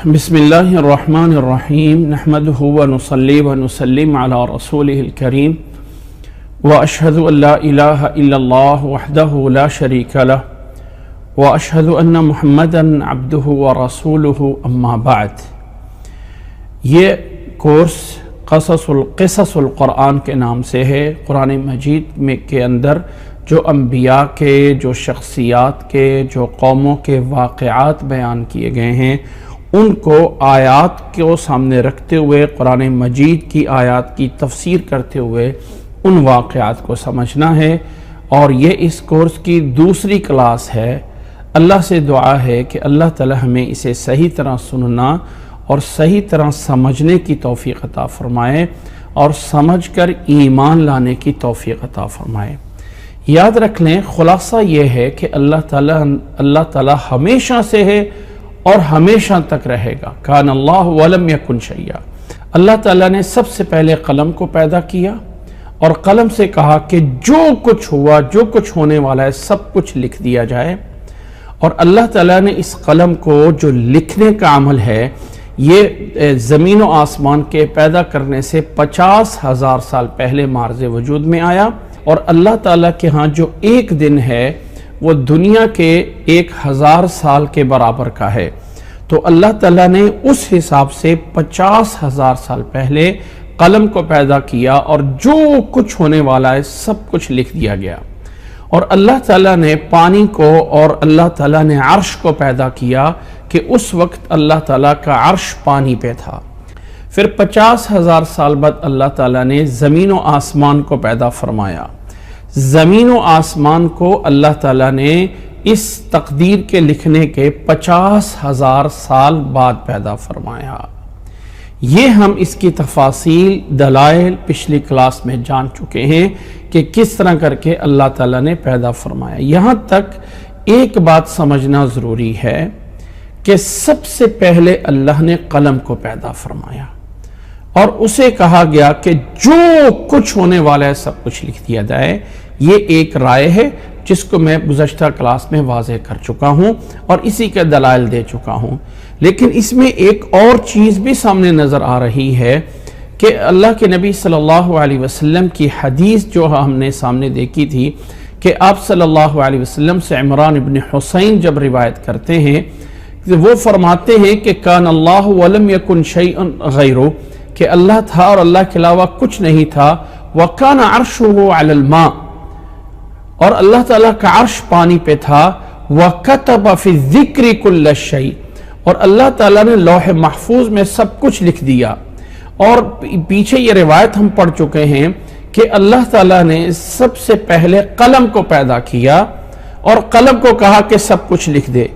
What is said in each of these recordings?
بسم اللہ الرحمن الرحیم نحمدہ ونصلی ونسلم علی رسولہ الکریم واشہد ان لا الہ الا اللہ وحدہ لا شریک لہ واشہد ان محمدا عبدہ ورسولہ اما بعد۔ یہ کورس قصص القرآن کے نام سے ہے۔ قرآن مجید میں کے اندر جو انبیاء کے، جو شخصیات کے، جو قوموں کے واقعات بیان کیے گئے ہیں، ان کو آیات کو سامنے رکھتے ہوئے، قرآن مجید کی آیات کی تفسیر کرتے ہوئے ان واقعات کو سمجھنا ہے، اور یہ اس کورس کی دوسری کلاس ہے۔ اللہ سے دعا ہے کہ اللہ تعالی ہمیں اسے صحیح طرح سننا اور صحیح طرح سمجھنے کی توفیق عطا فرمائے، اور سمجھ کر ایمان لانے کی توفیق عطا فرمائے۔ یاد رکھ لیں، خلاصہ یہ ہے کہ اللہ تعالی ہمیشہ سے ہے اور ہمیشہ تک رہے گا۔ کان اللہ ولم یکن شیئا۔ اللہ تعالیٰ نے سب سے پہلے قلم کو پیدا کیا اور قلم سے کہا کہ جو کچھ ہوا، جو کچھ ہونے والا ہے، سب کچھ لکھ دیا جائے۔ اور اللہ تعالیٰ نے اس قلم کو، جو لکھنے کا عمل ہے، یہ زمین و آسمان کے پیدا کرنے سے 50,000 سال پہلے معرض وجود میں آیا، اور اللہ تعالیٰ کے ہاں جو ایک دن ہے وہ دنیا کے 1000 سال کے برابر کا ہے۔ تو اللہ تعالیٰ نے اس حساب سے 50,000 سال پہلے قلم کو پیدا کیا، اور جو کچھ ہونے والا ہے سب کچھ لکھ دیا گیا۔ اور اللہ تعالیٰ نے پانی کو اور اللہ تعالیٰ نے عرش کو پیدا کیا کہ اس وقت اللہ تعالیٰ کا عرش پانی پہ تھا۔ پھر 50,000 سال بعد اللہ تعالیٰ نے زمین و آسمان کو پیدا فرمایا۔ زمین و آسمان کو اللہ تعالیٰ نے اس تقدیر کے لکھنے کے 50,000 سال بعد پیدا فرمایا۔ یہ ہم اس کی تفاصیل، دلائل پچھلی کلاس میں جان چکے ہیں کہ کس طرح کر کے اللہ تعالیٰ نے پیدا فرمایا۔ یہاں تک ایک بات سمجھنا ضروری ہے کہ سب سے پہلے اللہ نے قلم کو پیدا فرمایا، اور اسے کہا گیا کہ جو کچھ ہونے والا ہے سب کچھ لکھ دیا جائے۔ یہ ایک رائے ہے جس کو میں گزشتہ کلاس میں واضح کر چکا ہوں اور اسی کے دلائل دے چکا ہوں، لیکن اس میں ایک اور چیز بھی سامنے نظر آ رہی ہے کہ اللہ کے نبی صلی اللہ علیہ وسلم کی حدیث جو ہم نے سامنے دیکھی تھی کہ آپ صلی اللہ علیہ وسلم سے عمران ابن حسین جب روایت کرتے ہیں، وہ فرماتے ہیں کہ کان اللہ ولم یکن شیئا غیرہ، کہ اللہ تھا اور اللہ کے علاوہ کچھ نہیں تھا۔ وَكَانَ عَرْشُهُ عَلَى الْمَاءِ، اور اللہ تعالیٰ کا عرش پانی پہ تھا۔ وَكَتَبَ فِي الذِّكْرِ كُلَّ شَيْءٍ، اور اللہ تعالیٰ نے لوح محفوظ میں سب کچھ لکھ دیا۔ اور پیچھے یہ روایت ہم پڑھ چکے ہیں کہ اللہ تعالیٰ نے سب سے پہلے قلم کو پیدا کیا اور قلم کو کہا کہ سب کچھ لکھ دے۔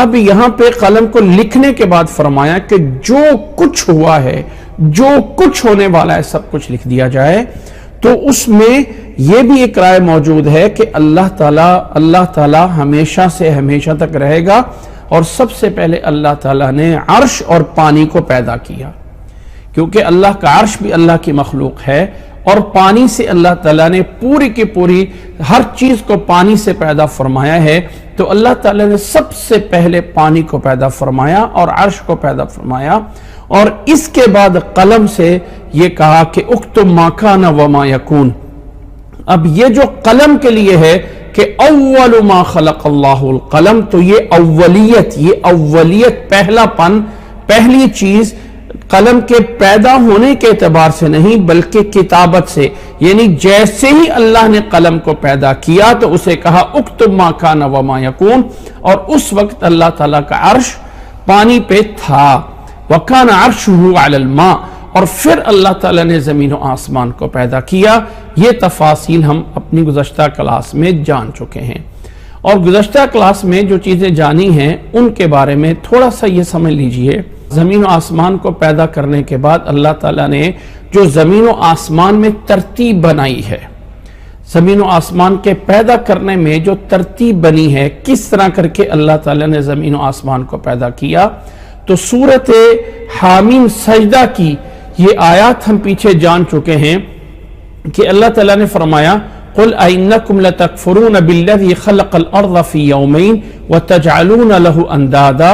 اب یہاں پہ قلم کو لکھنے کے بعد فرمایا کہ جو کچھ ہوا ہے، جو کچھ ہونے والا ہے، سب کچھ لکھ دیا جائے۔ تو اس میں یہ بھی ایک رائے موجود ہے کہ اللہ تعالیٰ ہمیشہ سے ہمیشہ تک رہے گا، اور سب سے پہلے اللہ تعالیٰ نے عرش اور پانی کو پیدا کیا، کیونکہ اللہ کا عرش بھی اللہ کی مخلوق ہے، اور پانی سے اللہ تعالیٰ نے پوری کی پوری ہر چیز کو پانی سے پیدا فرمایا ہے۔ تو اللہ تعالیٰ نے سب سے پہلے پانی کو پیدا فرمایا اور عرش کو پیدا فرمایا، اور اس کے بعد قلم سے یہ کہا کہ اکتب ما کان وما یکون۔ اب یہ جو قلم کے لیے ہے کہ اول ما خلق اللہ القلم، تو یہ اولیت، پہلا پن، پہلی چیز قلم کے پیدا ہونے کے اعتبار سے نہیں بلکہ کتابت سے، یعنی جیسے ہی اللہ نے قلم کو پیدا کیا تو اسے کہا اکتب ما کان وما یکون، اور اس وقت اللہ تعالیٰ کا عرش پانی پہ تھا۔ وَكَانَ عَرْشُهُ عَلَى الْمَاءِ، اور پھر اللہ تعالیٰ نے زمین و آسمان کو پیدا کیا۔ یہ تفاصیل ہم اپنی گزشتہ کلاس میں جان چکے ہیں، اور گزشتہ کلاس میں جو چیزیں جانی ہیں ان کے بارے میں تھوڑا سا یہ سمجھ لیجئے۔ زمین و آسمان کو پیدا کرنے کے بعد اللہ تعالیٰ نے جو زمین و آسمان میں ترتیب بنائی ہے، زمین و آسمان کے پیدا کرنے میں جو ترتیب بنی ہے، کس طرح کر کے اللہ تعالیٰ نے زمین و آسمان کو پیدا کیا، تو سورۃ حامیم سجدہ کی یہ آیات ہم پیچھے جان چکے ہیں کہ اللہ تعالیٰ نے فرمایا قل أئنكم لتكفرون بالذي خلق الأرض في يومين وتجعلون له أندادا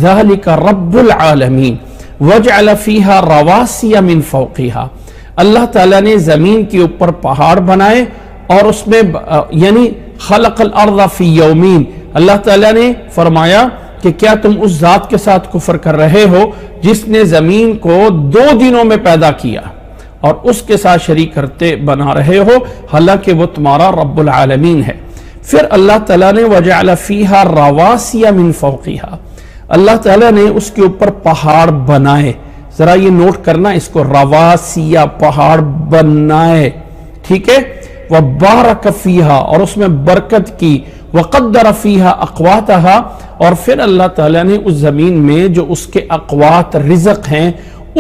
ذلك رب العالمين وجعل فيها رواسي من فوقها. اللہ تعالیٰ نے زمین کے اوپر پہاڑ بنائے اور اس میں یعنی خلق الارض فی یومین، اللہ تعالیٰ نے فرمایا کہ کیا تم اس ذات کے ساتھ کفر کر رہے ہو جس نے زمین کو 2 دنوں میں پیدا کیا اور اس کے ساتھ شریک کرتے بنا رہے ہو، حالانکہ وہ تمہارا رب العالمین ہے. پھر اللہ تعالیٰ نے وجعل فیہا رواسیٰ من فوقہا، اللہ تعالیٰ نے اس کے اوپر پہاڑ بنائے. ذرا یہ نوٹ کرنا اس کو، رواسیہ پہاڑ بنائے، ٹھیک ہے. وبارک فیہا، اور اس میں برکت کی. وقدر فیہا اقواتہا، اور پھر اللہ تعالیٰ نے اس زمین میں جو اس کے اقوات رزق ہیں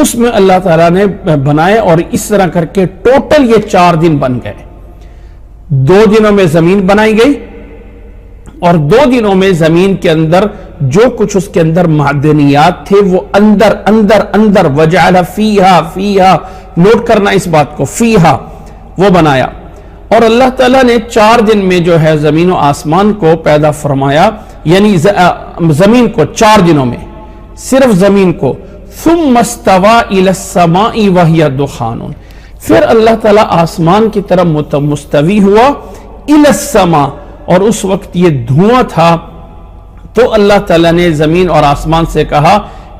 اس میں اللہ تعالیٰ نے بنائے، اور اس طرح کر کے ٹوٹل یہ 4 دن بن گئے. 2 دنوں میں زمین بنائی گئی اور 2 دنوں میں زمین کے اندر جو کچھ اس کے اندر معدنیات تھے وہ اندر وجعل فیہا نوٹ کرنا اس بات کو، فیہا وہ بنایا. اور اللہ تعالیٰ نے 4 دن میں جو ہے زمین و آسمان کو پیدا فرمایا، یعنی زمین کو 4 دنوں میں، صرف زمین کو. ثم استوى الى السماء وهي دخان، پھر اللہ تعالیٰ آسمان کی طرف مستوی ہوا. الى السماء، اور اس وقت یہ دھواں تھا. تو اللہ تعالیٰ نے زمین اور آسمان سے کہا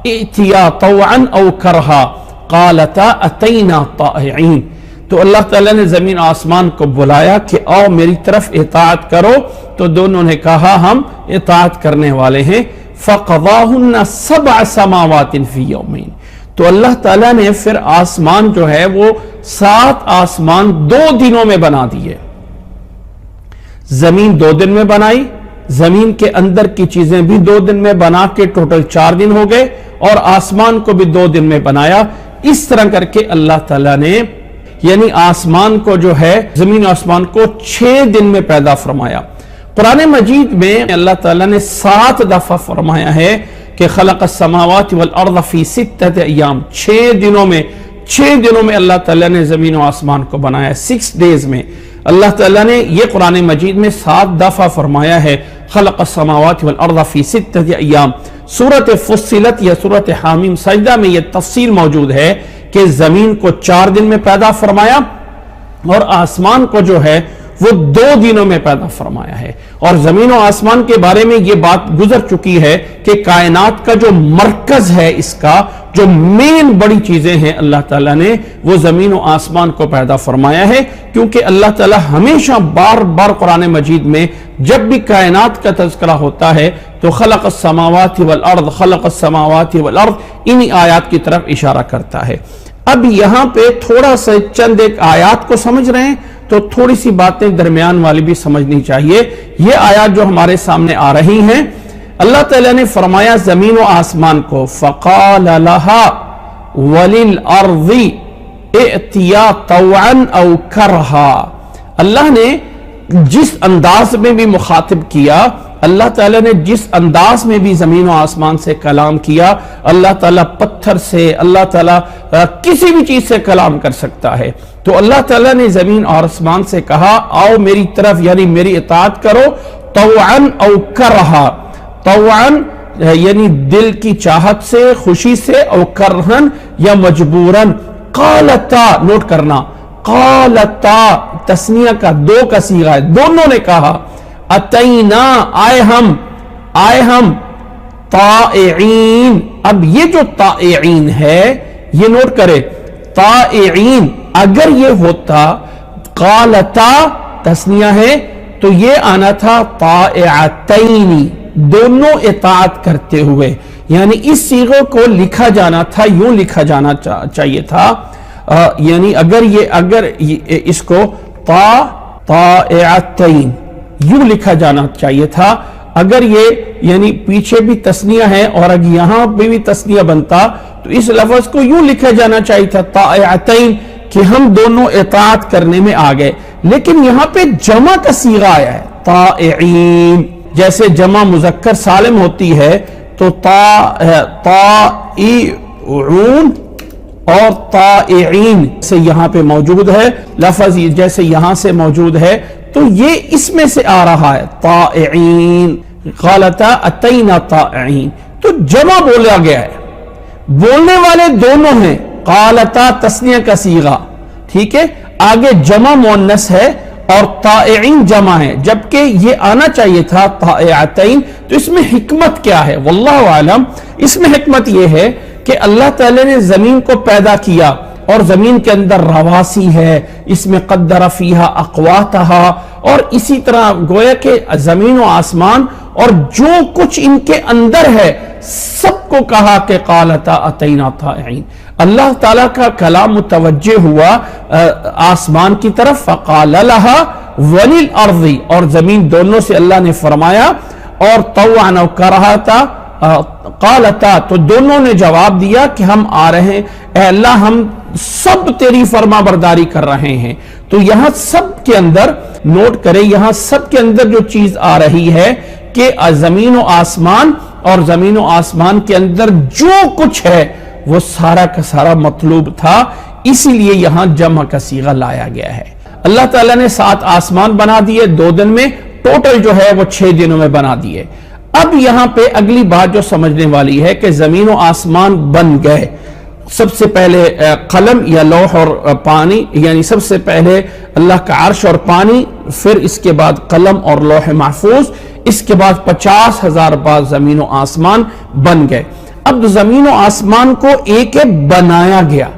ائتیا طوعا او کرہا قالتا اتینا طائعین. تو اللہ تعالیٰ نے زمین آسمان کو بلایا کہ آؤ میری طرف اطاعت کرو، تو دونوں نے کہا ہم اطاعت کرنے والے ہیں. فقضاہن 7 سماوات فی یومین، تو اللہ تعالیٰ نے پھر آسمان جو ہے وہ 7 آسمان 2 دنوں میں بنا دیے. زمین 2 دن میں بنائی، زمین کے اندر کی چیزیں بھی 2 دن میں بنا کے ٹوٹل 4 دن ہو گئے، اور آسمان کو بھی 2 دن میں بنایا. اس طرح کر کے اللہ تعالیٰ نے یعنی آسمان کو جو ہے زمین و آسمان کو 6 دن میں پیدا فرمایا. قرآن مجید میں اللہ تعالیٰ نے 7 دفعہ فرمایا ہے کہ خلق السماوات والارض فی 6 ایام، 6 دنوں میں اللہ تعالیٰ نے زمین و آسمان کو بنایا. 6 days میں اللہ تعالیٰ نے یہ قرآن مجید میں 7 دفعہ فرمایا ہے خلق السماوات والارض فی 6 ایام. سورۃ فصلت یا سورۃ حامیم سجدہ میں یہ تفصیل موجود ہے کہ زمین کو 4 دن میں پیدا فرمایا اور آسمان کو جو ہے وہ 2 دنوں میں پیدا فرمایا ہے. اور زمین و آسمان کے بارے میں یہ بات گزر چکی ہے کہ کائنات کا جو مرکز ہے، اس کا جو مین بڑی چیزیں ہیں، اللہ تعالیٰ نے وہ زمین و آسمان کو پیدا فرمایا ہے. کیونکہ اللہ تعالیٰ ہمیشہ بار بار قرآن مجید میں جب بھی کائنات کا تذکرہ ہوتا ہے تو خلق السماوات والارض انہی آیات کی طرف اشارہ کرتا ہے. اب یہاں پہ تھوڑا سا چند ایک آیات کو سمجھ رہے ہیں تو تھوڑی سی باتیں درمیان والی بھی سمجھنی چاہیے. یہ آیات جو ہمارے سامنے آ رہی ہیں، اللہ تعالیٰ نے فرمایا زمین و آسمان کو فقال لها وللارض ائتیا طوعا او کرہا. اللہ نے جس انداز میں بھی مخاطب کیا، اللہ تعالیٰ نے جس انداز میں بھی زمین و آسمان سے کلام کیا، اللہ تعالیٰ پتھر سے، اللہ تعالیٰ کسی بھی چیز سے کلام کر سکتا ہے. تو اللہ تعالیٰ نے زمین اور آسمان سے کہا آؤ میری طرف، یعنی میری اطاعت کرو. طوعا او کرہا، طوعا یعنی دل کی چاہت سے، خوشی سے، او کرہن یا مجبورن. قالتا نوٹ کرنا، قالتا تسنیہ کا 2 کا صیغہ ہے، دونوں نے کہا. اتینا آئے ہم طائعین. اب یہ جو طائعین ہے یہ نوٹ کرے، طائعین اگر یہ ہوتا قالتا تسنیہ ہے تو یہ آنا تھا طائعتین، دونوں اطاعت کرتے ہوئے. یعنی اس صیغے کو لکھا جانا تھا، یوں لکھا جانا چاہیے تھا، یعنی اگر اس کو طائعتین یوں لکھا جانا چاہیے تھا. اگر یہ یعنی پیچھے بھی تسنیہ ہے اور اگر یہاں بھی تسنیہ بنتا تو اس لفظ کو یوں لکھا جانا چاہیے تھا طائعتین، کہ ہم دونوں اطاعت کرنے میں آ گئے. لیکن یہاں پہ جمع کا صیغہ آیا ہے طائعین. جیسے جمع مذکر سالم ہوتی ہے تو طائعون اور طائعین سے یہاں پہ موجود ہے، لفظ جیسے یہاں سے موجود ہے تو یہ اس میں سے آ رہا ہے طائعین، قالتا اتینا طائعین، تو جمع بولا گیا ہے، بولنے والے دونوں ہیں، قالتا تثنیہ کا صیغہ، ٹھیک ہے، آگے جمع مؤنث ہے اور طائعین جمع ہے، جبکہ یہ آنا چاہیے تھا طائعتین۔ تو اس میں حکمت کیا ہے؟ واللہ عالم، اس میں حکمت یہ ہے کہ اللہ تعالیٰ نے زمین کو پیدا کیا اور زمین کے اندر رواسی ہے، اس میں قدر فیہا اقواتہا، اور اسی طرح گویا کہ زمین و آسمان اور جو کچھ ان کے اندر ہے سب کو کہا کہ قالتا اتینا طائعین۔ اللہ تعالیٰ کا کلام متوجہ ہوا آسمان کی طرف، فقال لہا وللارض، اور زمین دونوں سے اللہ نے فرمایا، اور طوعا و کرہتا، قالتا، تو دونوں نے جواب دیا کہ ہم آ رہے ہیں اے اللہ، ہم سب تیری فرما برداری کر رہے ہیں۔ تو یہاں سب کے اندر نوٹ کریں، یہاں سب کے اندر جو چیز آ رہی ہے کہ زمین و آسمان، اور زمین و آسمان کے اندر جو کچھ ہے وہ سارا کا سارا مطلوب تھا، اسی لیے یہاں جمع کا صیغہ لایا گیا ہے۔ اللہ تعالیٰ نے 7 آسمان بنا دیے 2 دن میں، ٹوٹل جو ہے وہ 6 دنوں میں بنا دیے۔ اب یہاں پہ اگلی بات جو سمجھنے والی ہے کہ زمین و آسمان بن گئے، سب سے پہلے قلم یا لوح اور پانی، یعنی سب سے پہلے اللہ کا عرش اور پانی، پھر اس کے بعد قلم اور لوح محفوظ، اس کے بعد 50,000 بار زمین و آسمان بن گئے۔ اب زمین و آسمان کو ایک بنایا گیا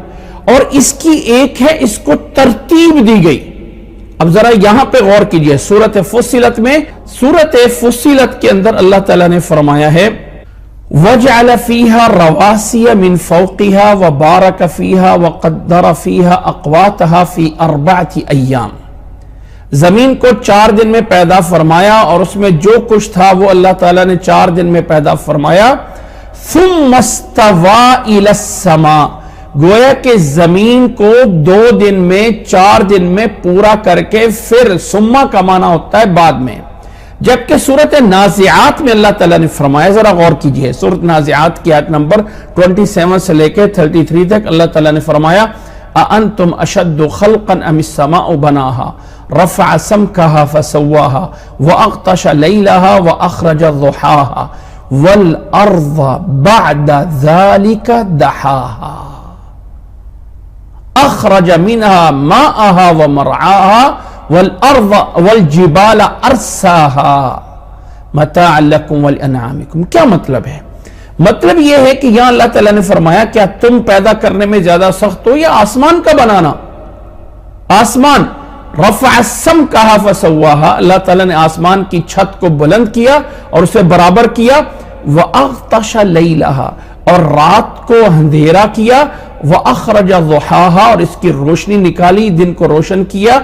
اور اس کی ایک ہے، اس کو ترتیب دی گئی۔ اب ذرا یہاں پہ غور کیجئے، سورۃ فصلت میں، سورۃ فصلت کے اندر اللہ تعالیٰ نے فرمایا ہے وَجَعَلَ فِيهَا رَوَاسِيَ مِن فَوْقِهَا وَبَارَكَ فِيهَا وَقَدَّرَ فِيهَا أَقْوَاتَهَا فِي 4 أَيَّامٍ، زمین کو 4 دن میں پیدا فرمایا اور اس میں جو کچھ تھا وہ اللہ تعالیٰ نے 4 دن میں پیدا فرمایا۔ ثُمَّ اسْتَوَىٰ إِلَى السَّمَاءِ، گویا کہ زمین کو 2 دن میں 4 دن میں پورا کر کے پھر ثم کا معنی ہوتا ہے بعد میں، جبکہ سورۃ نازعات میں اللہ تعالیٰ نے فرمایا، ذرا غور کیجئے، سورۃ نازعات کی آیت نمبر 27 سے لے کے 33 تک اللہ تعالیٰ نے فرمایا أَأَنْتُمْ أَشَدُّ خَلْقًا أَمِ السَّمَاءُ بَنَاهَا رَفَعَ سَمْكَهَا فَسَوَّاهَا وَأَغْطَشَ لَيْلَهَا وَأَخْرَجَ ضُحَاهَا وَالْأَرْضَ بَعْدَ ذَلِكَ دَحَاهَا أخرج منها ماءها ومرعاها والأرض والجبال أرساها متاعا لكم ولأنعامكم۔ کیا مطلب ہے؟ مطلب یہ ہے کہ یہاں اللہ تعالیٰ نے فرمایا کیا تم پیدا کرنے میں زیادہ سخت ہو یا آسمان کا بنانا؟ آسمان، رفع السمكها فسواها، اللہ تعالیٰ نے آسمان کی چھت کو بلند کیا اور اسے برابر کیا، وَأَغْطَشَ لَيْلَهَا، اور رات کو اندھیرا کیا، وَأَخْرَجَ ضُحَاهَا، اور اس کی روشنی نکالی، دن کو روشن کیا،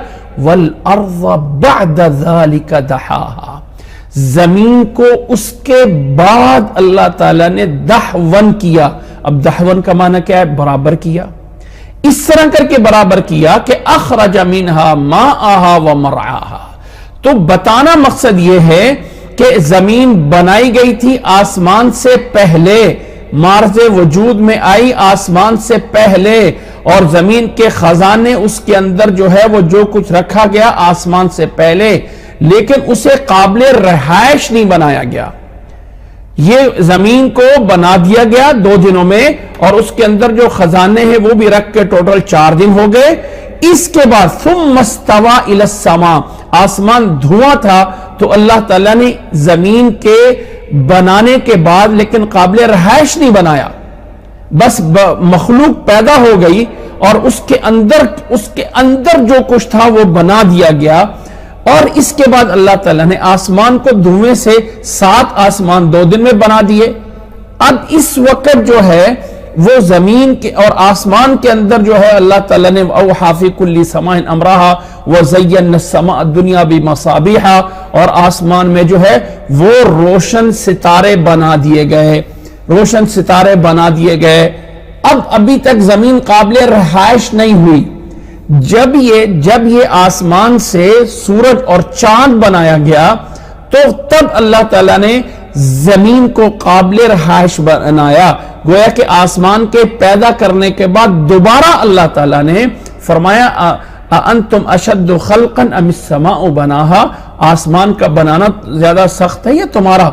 وَالْأَرْضَ بَعْدَ ذَلِكَ دَحَاهَا، زمین کو اس کے بعد اللہ تعالیٰ نے دحون کیا۔ اب دحون کا معنی کیا ہے؟ برابر کیا۔ اس طرح کر کے برابر کیا کہ اخرج منها ماءها ومرعاها، تو بتانا مقصد یہ ہے کہ زمین بنائی گئی تھی آسمان سے پہلے، مارز وجود میں آئی آسمان سے پہلے، اور زمین کے خزانے اس کے اندر جو ہے وہ جو کچھ رکھا گیا آسمان سے پہلے، لیکن اسے قابل رہائش نہیں بنایا گیا۔ یہ زمین کو بنا دیا گیا 2 دنوں میں، اور اس کے اندر جو خزانے ہیں وہ بھی رکھ کے ٹوٹل 4 دن ہو گئے۔ اس کے بعد ثم استوى الى السماء، آسمان دھواں تھا تو اللہ تعالیٰ نے زمین کے بنانے کے بعد لیکن قابل رہائش نہیں بنایا، بس مخلوق پیدا ہو گئی اور اس کے اندر جو کچھ تھا وہ بنا دیا گیا۔ اور اس کے بعد اللہ تعالیٰ نے آسمان کو دھویں سے 7 آسمان 2 دن میں بنا دیے۔ اب اس وقت جو ہے وہ زمین کے اور آسمان کے اندر جو ہے اللہ تعالیٰ نے اوحیٰ فی کل سماء امرہا وزینا السماء الدنیا بمصابیح، اور آسمان میں جو ہے وہ روشن ستارے بنا دیے گئے، روشن ستارے بنا دیے گئے۔ اب ابھی تک زمین قابل رہائش نہیں ہوئی۔ جب یہ آسمان سے سورج اور چاند بنایا گیا تو تب اللہ تعالیٰ نے زمین کو قابل رہائش بنایا، گویا کہ آسمان کے پیدا کرنے کے بعد دوبارہ اللہ تعالیٰ نے فرمایا اَأَنْتُمْ أَشَدُّ خَلْقًا أَمِ السَّمَاءُ بَنَاهَا، آسمان کا بنانا زیادہ سخت ہے یا تمہارا؟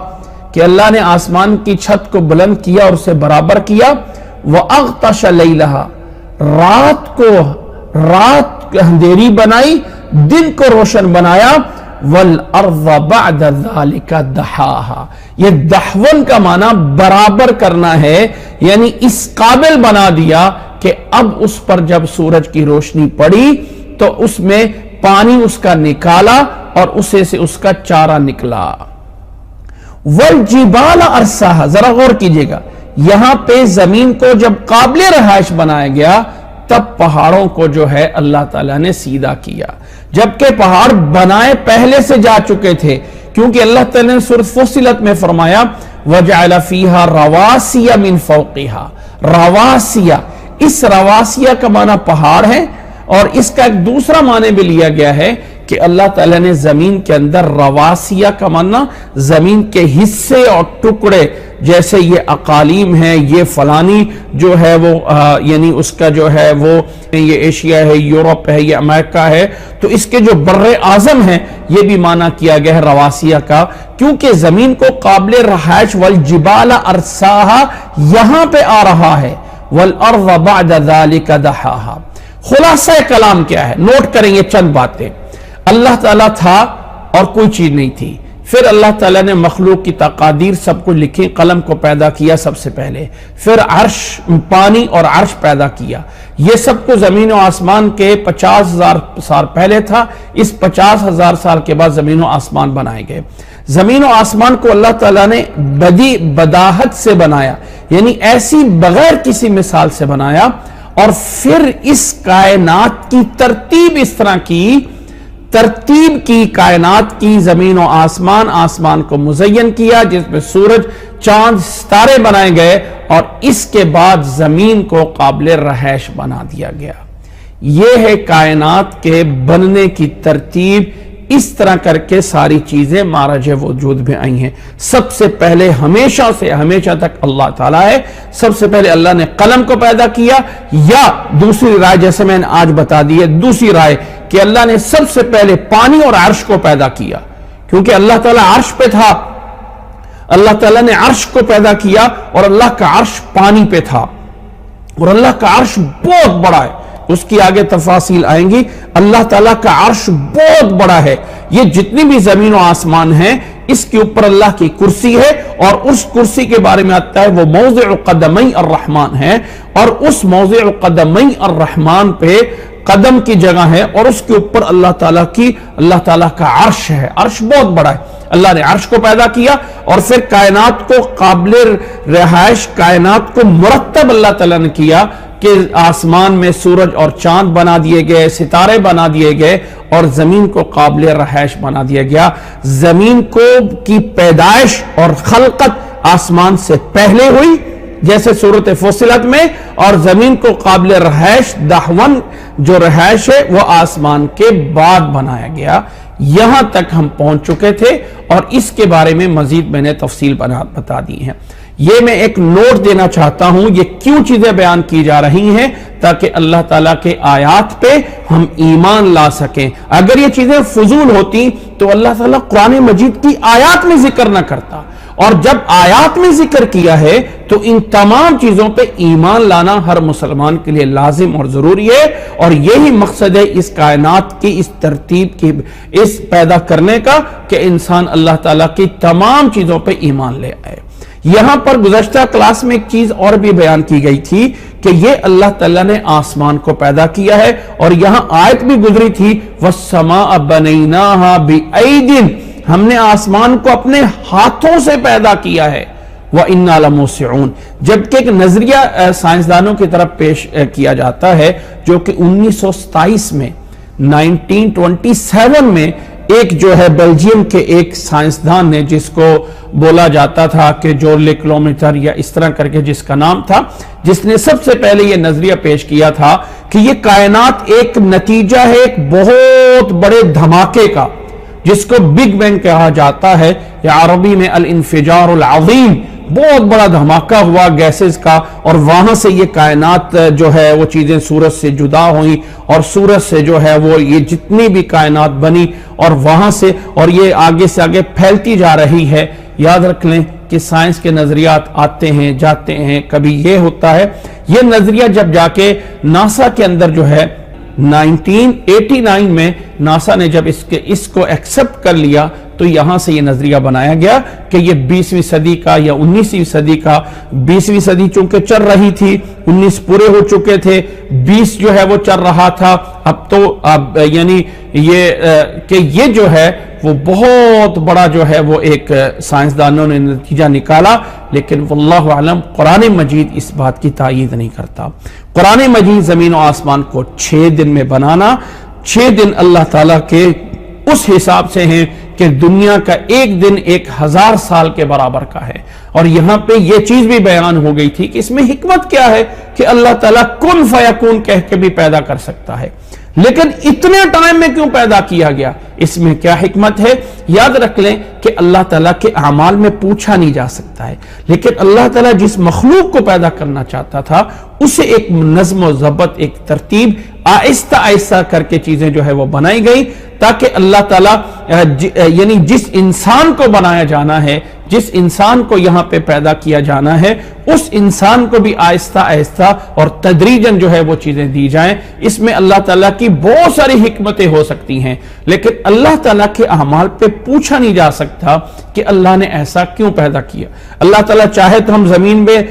کہ اللہ نے آسمان کی چھت کو بلند کیا اور اسے برابر کیا۔ وَأَغْطَشَ لَيْلَهَا، رات اندھیری بنائی، دن کو روشن بنایا۔ وَالْأَرْضَ بَعْدَ ذَلِكَ دَحَاهَا، یہ دحون کا معنی برابر کرنا ہے، یعنی اس قابل بنا دیا کہ اب اس پر جب سورج کی روشنی پڑی تو اس میں پانی اس کا نکالا اور اسے سے اس کا چارہ نکلا۔ وَالْجِبَالَ أَرْسَاهَا، ذرا غور کیجئے گا، یہاں پہ زمین کو جب قابل رہائش بنایا گیا تب پہاڑوں کو جو ہے اللہ تعالیٰ نے سیدھا کیا، جبکہ پہاڑ بنائے پہلے سے جا چکے تھے، کیونکہ اللہ تعالیٰ نے سورۃ فصلت میں فرمایا وَجَعَلَ فِيهَا رَوَاسِيَ مِن فَوْقِهَا، رواسیہ، اس رواسیہ کا معنی پہاڑ ہے، اور اس کا ایک دوسرا معنی بھی لیا گیا ہے کہ اللہ تعالیٰ نے زمین کے اندر رواسیہ کا معنی زمین کے حصے اور ٹکڑے، جیسے یہ اقالیم ہے، یہ فلانی جو ہے وہ یعنی اس کا جو ہے وہ یہ ایشیا ہے، یورپ ہے، یہ امریکہ ہے، تو اس کے جو بر اعظم ہیں یہ بھی معنی کیا گیا ہے رواسیہ کا، کیونکہ زمین کو قابل رہائش والجبال ارساہا یہاں پہ آ رہا ہے، والارض بعد ذالک دحاہا۔ خلاصہ کلام کیا ہے؟ نوٹ کریں یہ چند باتیں۔ اللہ تعالیٰ تھا اور کوئی چیز نہیں تھی، پھر اللہ تعالیٰ نے مخلوق کی تقادیر سب کچھ لکھی، قلم کو پیدا کیا سب سے پہلے، پھر عرش، پانی اور عرش پیدا کیا، یہ سب کو زمین و آسمان کے 50,000 سال پہلے تھا، اس 50,000 سال کے بعد زمین و آسمان بنائے گئے۔ زمین و آسمان کو اللہ تعالیٰ نے بداحت سے بنایا، یعنی ایسی بغیر کسی مثال سے بنایا، اور پھر اس کائنات کی ترتیب اس طرح کی کائنات کی، زمین و آسمان کو مزین کیا، جس میں سورج، چاند، ستارے بنائے گئے، اور اس کے بعد زمین کو قابل رہائش بنا دیا گیا۔ یہ ہے کائنات کے بننے کی ترتیب، اس طرح کر کے ساری چیزیں مارج وجود میں آئی ہیں۔ سب سے پہلے ہمیشہ سے ہمیشہ تک اللہ تعالیٰ ہے، سب سے پہلے اللہ نے قلم کو پیدا کیا، یا دوسری رائے جیسے میں نے آج بتا دی ہے، دوسری رائے کہ اللہ نے سب سے پہلے پانی اور عرش کو پیدا کیا، کیونکہ اللہ تعالیٰ عرش پہ تھا، اللہ تعالیٰ نے عرش کو پیدا کیا، اور اللہ کا عرش پانی پہ تھا، اور اللہ کا عرش بہت بڑا ہے، اس کی آگے تفاصیل آئیں گی۔ اللہ تعالیٰ کا عرش بہت بڑا ہے، یہ جتنی بھی زمین و آسمان ہیں اس کے اوپر اللہ کی کرسی ہے، اور اس کرسی کے بارے میں آتا ہے وہ موضع قدمی الرحمن ہے، اور اس موضع قدمی الرحمن پہ قدم کی جگہ ہے، اور اس کے اوپر اللہ تعالیٰ کا عرش ہے، عرش بہت بڑا ہے۔ اللہ نے عرش کو پیدا کیا، اور پھر کائنات کو قابل رہائش، کائنات کو مرتب اللہ تعالیٰ نے کیا کہ آسمان میں سورج اور چاند بنا دیے گئے، ستارے بنا دیے گئے، اور زمین کو قابل رہائش بنا دیا گیا۔ زمین کی پیدائش اور خلقت آسمان سے پہلے ہوئی جیسے سورۃ فصلت میں، اور زمین کو قابل رہائش، دحون جو رہائش ہے وہ آسمان کے بعد بنایا گیا۔ یہاں تک ہم پہنچ چکے تھے، اور اس کے بارے میں مزید میں نے تفصیل بتا دی ہے۔ یہ میں ایک نوٹ دینا چاہتا ہوں، یہ کیوں چیزیں بیان کی جا رہی ہیں، تاکہ اللہ تعالیٰ کے آیات پہ ہم ایمان لا سکیں۔ اگر یہ چیزیں فضول ہوتی تو اللہ تعالیٰ قرآن مجید کی آیات میں ذکر نہ کرتا، اور جب آیات میں ذکر کیا ہے تو ان تمام چیزوں پہ ایمان لانا ہر مسلمان کے لیے لازم اور ضروری ہے، اور یہی مقصد ہے اس کائنات کی، اس ترتیب کی، اس پیدا کرنے کا، کہ انسان اللہ تعالیٰ کی تمام چیزوں پہ ایمان لے آئے۔ یہاں پر گزشتہ کلاس میں ایک چیز اور بھی بیان کی گئی تھی کہ یہ اللہ تعالیٰ نے آسمان کو پیدا کیا ہے، اور یہاں آیت بھی گزری تھی وَالسَّمَاءَ بَنَيْنَاهَا بِأَيْدٍ، ہم نے آسمان کو اپنے ہاتھوں سے پیدا کیا ہے، وَإِنَّا لَمُوسِعُونَ، جبکہ ایک نظریہ سائنسدانوں کی طرف پیش کیا جاتا ہے، جو کہ 1927 میں 1927 میں ایک جو ہے بیلجیم کے ایک سائنسدان نے، جس کو بولا جاتا تھا کہ جولے کلومیٹر یا اس طرح کر کے جس کا نام تھا، جس نے سب سے پہلے یہ نظریہ پیش کیا تھا کہ یہ کائنات ایک نتیجہ ہے ایک بہت بڑے دھماکے کا، جس کو بگ بینگ کہا جاتا ہے، یا عربی میں الانفجار العظیم، بہت بڑا دھماکہ ہوا گیسز کا، اور وہاں سے یہ کائنات جو ہے وہ چیزیں سورج سے جدا ہوئیں، اور سورج سے جو ہے وہ یہ جتنی بھی کائنات بنی، اور وہاں سے اور یہ آگے سے آگے پھیلتی جا رہی ہے۔ یاد رکھ لیں کہ سائنس کے نظریات آتے ہیں جاتے ہیں، کبھی یہ ہوتا ہے، یہ نظریہ جب جا کے ناسا کے اندر جو ہے 1989 میں ناسا نے جب اس کو ایکسپٹ کر لیا، تو یہاں سے یہ نظریہ بنایا گیا کہ یہ 20ویں صدی کا یا 19ویں صدی کا، 20ویں صدی چونکہ چل رہی تھی، 19 پورے ہو چکے تھے، 20 جو ہے وہ چل رہا تھا، اب یعنی یہ جو ہے وہ بہت بڑا جو ہے وہ ایک سائنسدانوں نے نتیجہ نکالا، لیکن واللہ اعلم قرآن مجید اس بات کی تائید نہیں کرتا۔ قرآن مجید زمین و آسمان کو 6 دن میں بنانا، 6 دن اللہ تعالیٰ کے اس حساب سے ہیں کہ دنیا کا ایک دن 1000 سال کے برابر کا ہے۔ اور یہاں پہ یہ چیز بھی بیان ہو گئی تھی کہ اس میں حکمت کیا ہے کہ اللہ تعالیٰ کن فیکون کہہ کے بھی پیدا کر سکتا ہے، لیکن اتنے ٹائم میں کیوں پیدا کیا گیا، اس میں کیا حکمت ہے؟ یاد رکھ لیں کہ اللہ تعالیٰ کے اعمال میں پوچھا نہیں جا سکتا ہے، لیکن اللہ تعالیٰ جس مخلوق کو پیدا کرنا چاہتا تھا اسے ایک نظم و ضبط، ایک ترتیب، آہستہ آہستہ کر کے چیزیں جو ہے وہ بنائی گئی، تاکہ اللہ تعالیٰ یعنی جس انسان کو بنایا جانا ہے، جس انسان کو یہاں پہ پیدا کیا جانا ہے، اس انسان کو بھی آہستہ آہستہ اور تدریجاً جو ہے وہ چیزیں دی جائیں۔ اس میں اللہ تعالیٰ کی بہت ساری حکمتیں ہو سکتی ہیں، لیکن اللہ تعالیٰ کے اعمال پہ پوچھا نہیں جا سکتا کہ اللہ نے ایسا کیوں پیدا کیا۔ اللہ تعالیٰ چاہے تو ہم زمین میں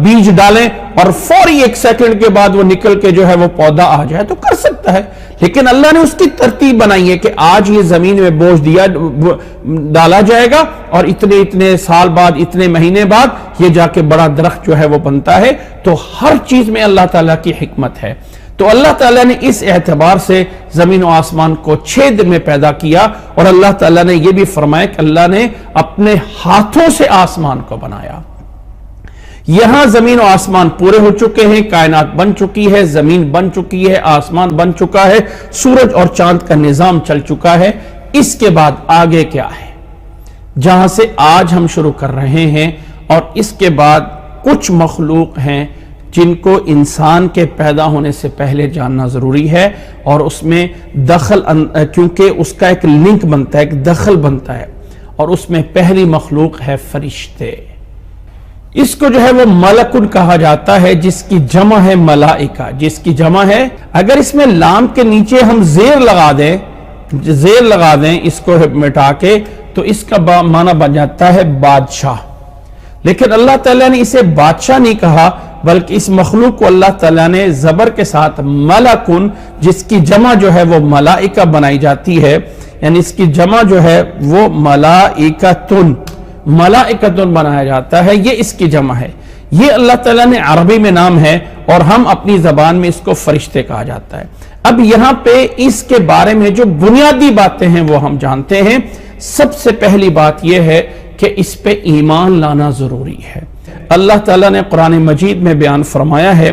بیج ڈالیں اور فوری 1 سیکنڈ کے بعد وہ نکل کے جو ہے وہ پودا آ جائے تو کر سکتا ہے، لیکن اللہ نے اس کی ترتیب بنائی ہے کہ آج یہ زمین میں بوجھ ڈالا جائے گا، اور اتنے سال بعد، اتنے مہینے بعد یہ جا کے بڑا درخت جو ہے وہ بنتا ہے۔ تو ہر چیز میں اللہ تعالیٰ کی حکمت ہے۔ تو اللہ تعالیٰ نے اس اعتبار سے زمین و آسمان کو 6 دن میں پیدا کیا، اور اللہ تعالیٰ نے یہ بھی فرمایا کہ اللہ نے اپنے ہاتھوں سے آسمان کو بنایا۔ یہاں زمین و آسمان پورے ہو چکے ہیں، کائنات بن چکی ہے، زمین بن چکی ہے، آسمان بن چکا ہے، سورج اور چاند کا نظام چل چکا ہے۔ اس کے بعد آگے کیا ہے، جہاں سے آج ہم شروع کر رہے ہیں، اور اس کے بعد کچھ مخلوق ہیں جن کو انسان کے پیدا ہونے سے پہلے جاننا ضروری ہے، اور اس میں دخل، کیونکہ اس کا ایک لنک بنتا ہے، ایک دخل بنتا ہے، اور اس میں پہلی مخلوق ہے فرشتے۔ اس کو جو ہے وہ ملکن کہا جاتا ہے، جس کی جمع ہے ملائکہ، جس کی جمع ہے، اگر اس میں لام کے نیچے ہم زیر لگا دیں اس کو مٹا کے، تو اس کا معنی بن جاتا ہے بادشاہ۔ لیکن اللہ تعالیٰ نے اسے بادشاہ نہیں کہا، بلکہ اس مخلوق کو اللہ تعالیٰ نے زبر کے ساتھ ملکن، جس کی جمع جو ہے وہ ملائکہ بنائی جاتی ہے، یعنی اس کی جمع جو ہے وہ ملائکتن بنایا جاتا ہے، یہ اس کی جمع ہے۔ یہ اللہ تعالیٰ نے عربی میں نام ہے، اور ہم اپنی زبان میں اس کو فرشتے کہا جاتا ہے۔ اب یہاں پہ اس کے بارے میں جو بنیادی باتیں ہیں وہ ہم جانتے ہیں۔ سب سے پہلی بات یہ ہے کہ اس پہ ایمان لانا ضروری ہے۔ اللہ تعالیٰ نے قرآن مجید میں بیان فرمایا ہے،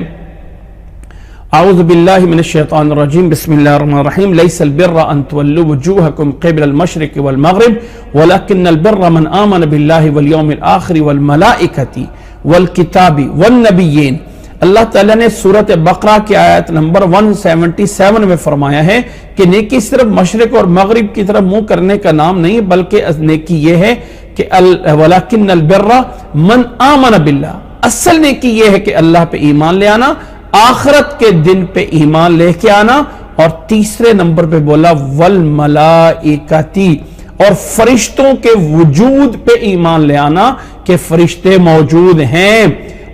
اعوذ باللہ من الشیطان الرجیم، بسم اللہ الرحمن الرحیم، لیس البر ان تولوا وجوہکم قبل المشرق والمغرب ولکن البر من آمن باللہ والیوم الآخر والملائکۃ والکتاب والنبیین۔ اللہ تعالیٰ نے سورۃ بقرہ کی آیت نمبر 177 میں فرمایا ہے کہ نیکی صرف مشرق اور مغرب کی طرف منہ کرنے کا نام نہیں، بلکہ نیکی یہ ہے کہ وَلَكِنَّ الْبِرَّ مَنْ آمَنَ بِاللَّهِ، اصل نیکی یہ ہے کہ اللہ پہ ایمان لے آنا، آخرت کے دن پہ ایمان لے کے آنا، اور تیسرے نمبر پہ بولا وَالْمَلَائِكَةِ، اور فرشتوں کے وجود پہ ایمان لے آنا کہ فرشتے موجود ہیں،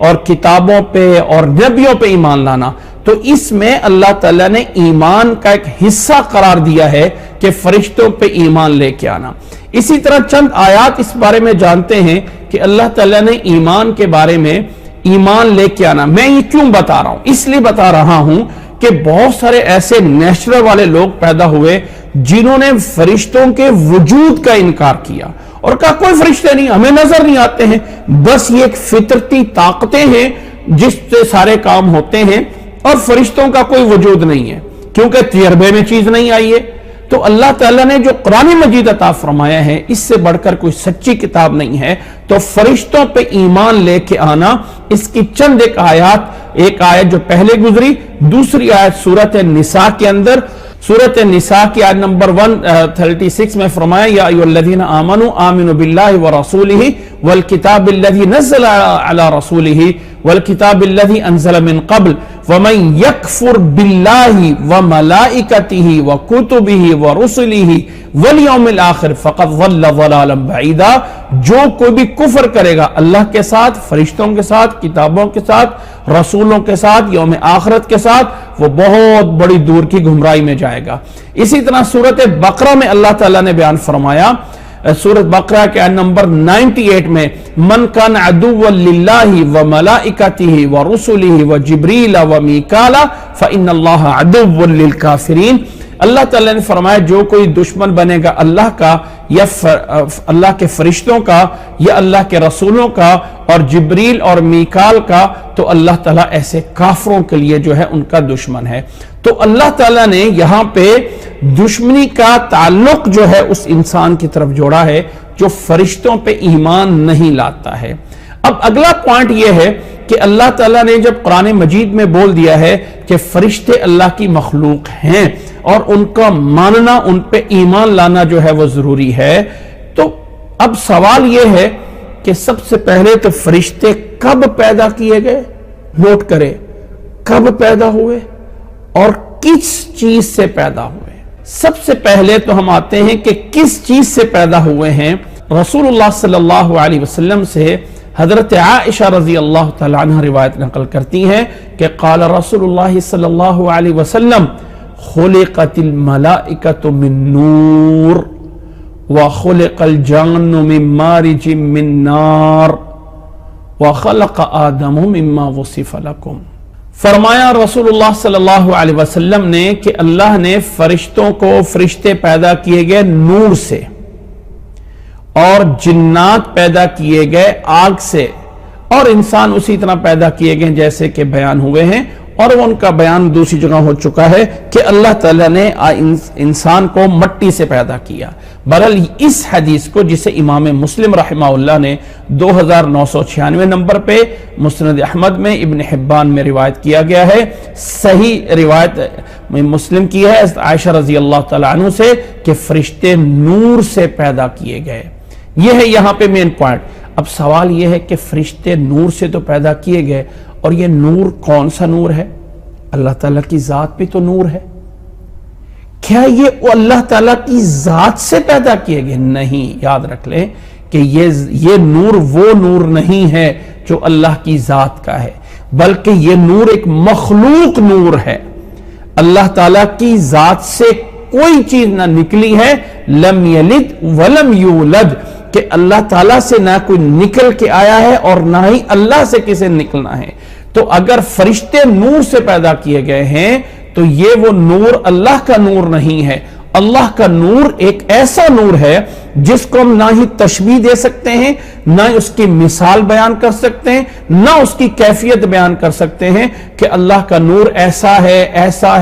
اور کتابوں پہ اور نبیوں پہ ایمان لانا۔ تو اس میں اللہ تعالیٰ نے ایمان کا ایک حصہ قرار دیا ہے کہ فرشتوں پہ ایمان لے کے آنا۔ اسی طرح چند آیات اس بارے میں جانتے ہیں کہ اللہ تعالیٰ نے ایمان کے بارے میں ایمان لے کے آنا، میں یہ کیوں بتا رہا ہوں؟ اس لیے بتا رہا ہوں کہ بہت سارے ایسے نیچرل والے لوگ پیدا ہوئے جنہوں نے فرشتوں کے وجود کا انکار کیا اور کہا کوئی فرشتے نہیں، ہمیں نظر نہیں آتے ہیں، بس یہ ایک فطرتی طاقتیں ہیں جس سے سارے کام ہوتے ہیں، اور فرشتوں کا کوئی وجود نہیں ہے کیونکہ تجربے میں چیز نہیں آئی ہے۔ تو اللہ تعالیٰ نے جو قرآن مجید عطا فرمایا ہے اس سے بڑھ کر کوئی سچی کتاب نہیں ہے. تو فرشتوں پہ ایمان لے کے آنا، اس کی چند ایک آیت جو پہلے گزری، دوسری آیت سورۃ النساء کے اندر، سورۃ النساء کی آیت نمبر 136 میں فرمایا یا ایھا الذین آمنوا آمنوا باللہ ورسولہ والکتاب الذی نزل علی رسولہ والکتاب الذی انزل من قبل ومن یکفر باللہ وملائکتہ وکتبہ ورسلہ والیوم الآخر فقد ضل ضلالا بعیدا. جو کوئی بھی کفر کرے گا اللہ کے ساتھ، فرشتوں کے ساتھ، کتابوں کے ساتھ، رسولوں کے ساتھ، یوم آخرت کے ساتھ، وہ بہت بڑی دور کی گمراہی میں جائے گا. اسی طرح سورۃ بقرہ میں اللہ تعالیٰ نے بیان فرمایا، سورۃ بقرہ کے آیت نمبر 98 میں من کان عدوا للہ وملائکتہ ورسلہ وجبریل ومیکال فإن اللہ عدو للکافرین. اللہ تعالیٰ نے فرمایا جو کوئی دشمن بنے گا اللہ کا یا اللہ کے فرشتوں کا یا اللہ کے رسولوں کا اور جبریل اور میکال کا، تو اللہ تعالیٰ ایسے کافروں کے لیے جو ہے ان کا دشمن ہے. تو اللہ تعالیٰ نے یہاں پہ دشمنی کا تعلق جو ہے اس انسان کی طرف جوڑا ہے جو فرشتوں پہ ایمان نہیں لاتا ہے. اب اگلا پوائنٹ یہ ہے کہ اللہ تعالیٰ نے جب قرآن مجید میں بول دیا ہے کہ فرشتے اللہ کی مخلوق ہیں اور ان کا ماننا، ان پہ ایمان لانا جو ہے وہ ضروری ہے، تو اب سوال یہ ہے کہ سب سے پہلے تو فرشتے کب پیدا کیے گئے؟ نوٹ کرے، کب پیدا ہوئے اور کس چیز سے پیدا ہوئے؟ سب سے پہلے تو ہم آتے ہیں کہ کس چیز سے پیدا ہوئے ہیں. رسول اللہ صلی اللہ علیہ وسلم سے حضرت عائشہ رضی اللہ تعالی عنہ روایت نقل کرتی ہیں کہ قال رسول اللہ صلی اللہ علیہ وسلم خلقت الملائکۃ من نور وخلق الجان من مارج من نار وخلق آدم مما وصف لکم. فرمایا رسول اللہ صلی اللہ علیہ وسلم نے کہ اللہ نے فرشتے پیدا کیے گئے نور سے، اور جنات پیدا کیے گئے آگ سے، اور انسان اسی طرح پیدا کیے گئے جیسے کہ بیان ہوئے ہیں، اور ان کا بیان دوسری جگہ ہو چکا ہے کہ اللہ تعالیٰ نے انسان کو مٹی سے پیدا کیا. بہرحال اس حدیث کو جسے امام مسلم رحمہ اللہ نے 2996 نمبر پہ مسند احمد میں، ابن حبان میں روایت کیا گیا ہے، صحیح روایت مسلم کی ہے عائشہ رضی اللہ تعالیٰ عنہ سے کہ فرشتے نور سے پیدا کیے گئے. یہ ہے یہاں پہ مین پوائنٹ. اب سوال یہ ہے کہ فرشتے نور سے تو پیدا کیے گئے، اور یہ نور کون سا نور ہے؟ اللہ تعالیٰ کی ذات بھی تو نور ہے. کیا یہ اللہ تعالیٰ کی ذات سے پیدا کیے گئے؟ نہیں. یاد رکھ لیں کہ یہ نور وہ نور نہیں ہے جو اللہ کی ذات کا ہے، بلکہ یہ نور ایک مخلوق نور ہے. اللہ تعالیٰ کی ذات سے کوئی چیز نہ نکلی ہے. لم یلد ولم یولد، کہ اللہ تعالیٰ سے نہ کوئی نکل کے آیا ہے اور نہ ہی اللہ سے کسے نکلنا ہے. تو اگر فرشتے نور سے پیدا کیے گئے ہیں تو یہ وہ نور اللہ کا نور نہیں ہے. اللہ کا نور ایک ایسا نور ہے جس کو ہم نہ ہی تشبیہ دے سکتے ہیں، نہ اس کی مثال بیان کر سکتے ہیں، نہ اس کی کیفیت بیان کر سکتے ہیں کہ اللہ کا نور ایسا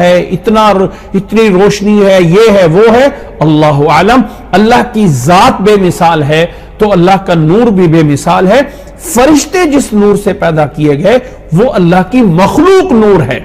ہے، اتنی روشنی ہے، یہ ہے، وہ ہے. اللہ عالم. اللہ کی ذات بے مثال ہے تو اللہ کا نور بھی بے مثال ہے. فرشتے جس نور سے پیدا کیے گئے وہ اللہ کی مخلوق نور ہے.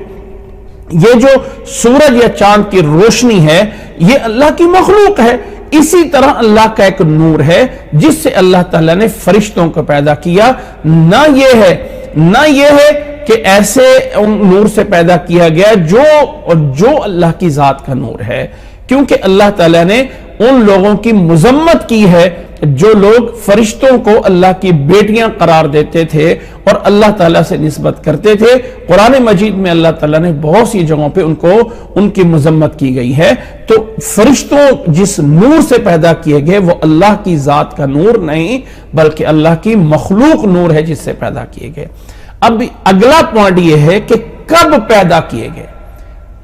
یہ جو سورج یا چاند کی روشنی ہے یہ اللہ کی مخلوق ہے. اسی طرح اللہ کا ایک نور ہے جس سے اللہ تعالیٰ نے فرشتوں کو پیدا کیا. نہ یہ ہے کہ ایسے نور سے پیدا کیا گیا جو اللہ کی ذات کا نور ہے، کیونکہ اللہ تعالیٰ نے ان لوگوں کی مذمت کی ہے جو لوگ فرشتوں کو اللہ کی بیٹیاں قرار دیتے تھے اور اللہ تعالیٰ سے نسبت کرتے تھے. قرآن مجید میں اللہ تعالیٰ نے بہت سی جگہوں پہ ان کی مذمت کی گئی ہے. تو فرشتوں جس نور سے پیدا کیے گئے وہ اللہ کی ذات کا نور نہیں بلکہ اللہ کی مخلوق نور ہے جس سے پیدا کیے گئے. اب اگلا پوائنٹ یہ ہے کہ کب پیدا کیے گئے.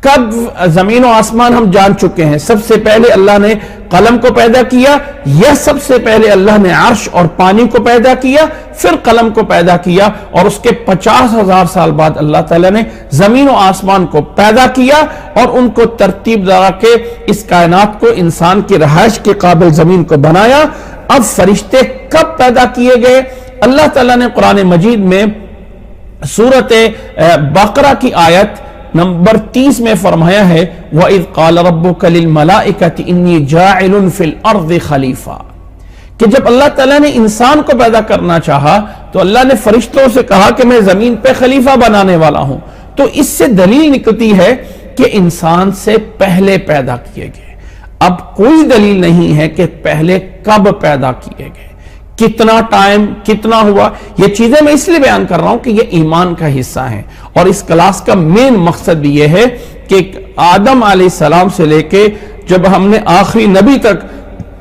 کب زمین و آسمان ہم جان چکے ہیں. سب سے پہلے اللہ نے قلم کو پیدا کیا، یا سب سے پہلے اللہ نے عرش اور پانی کو پیدا کیا، پھر قلم کو پیدا کیا، اور اس کے 50,000 سال بعد اللہ تعالیٰ نے زمین و آسمان کو پیدا کیا اور ان کو ترتیب دے کے اس کائنات کو انسان کی رہائش کے قابل زمین کو بنایا. اب فرشتے کب پیدا کیے گئے؟ اللہ تعالیٰ نے قرآن مجید میں سورۃ بقرہ کی آیت نمبر 30 میں فرمایا ہے وَإِذْ قَالَ رَبُّكَ لِلْمَلَائِكَةِ إِنِّي جَاعِلٌ فِي الْأَرْضِ خَلِيفَةً، کہ جب اللہ تعالیٰ نے انسان کو پیدا کرنا چاہا تو اللہ نے فرشتوں سے کہا کہ میں زمین پہ خلیفہ بنانے والا ہوں. تو اس سے دلیل نکلتی ہے کہ انسان سے پہلے پیدا کیے گئے. اب کوئی دلیل نہیں ہے کہ پہلے کب پیدا کیے گئے، کتنا ٹائم، کتنا ہوا. یہ چیزیں میں اس لیے بیان کر رہا ہوں کہ یہ ایمان کا حصہ ہے، اور اس کلاس کا مین مقصد بھی یہ ہے کہ آدم علیہ السلام سے لے کے جب ہم نے آخری نبی تک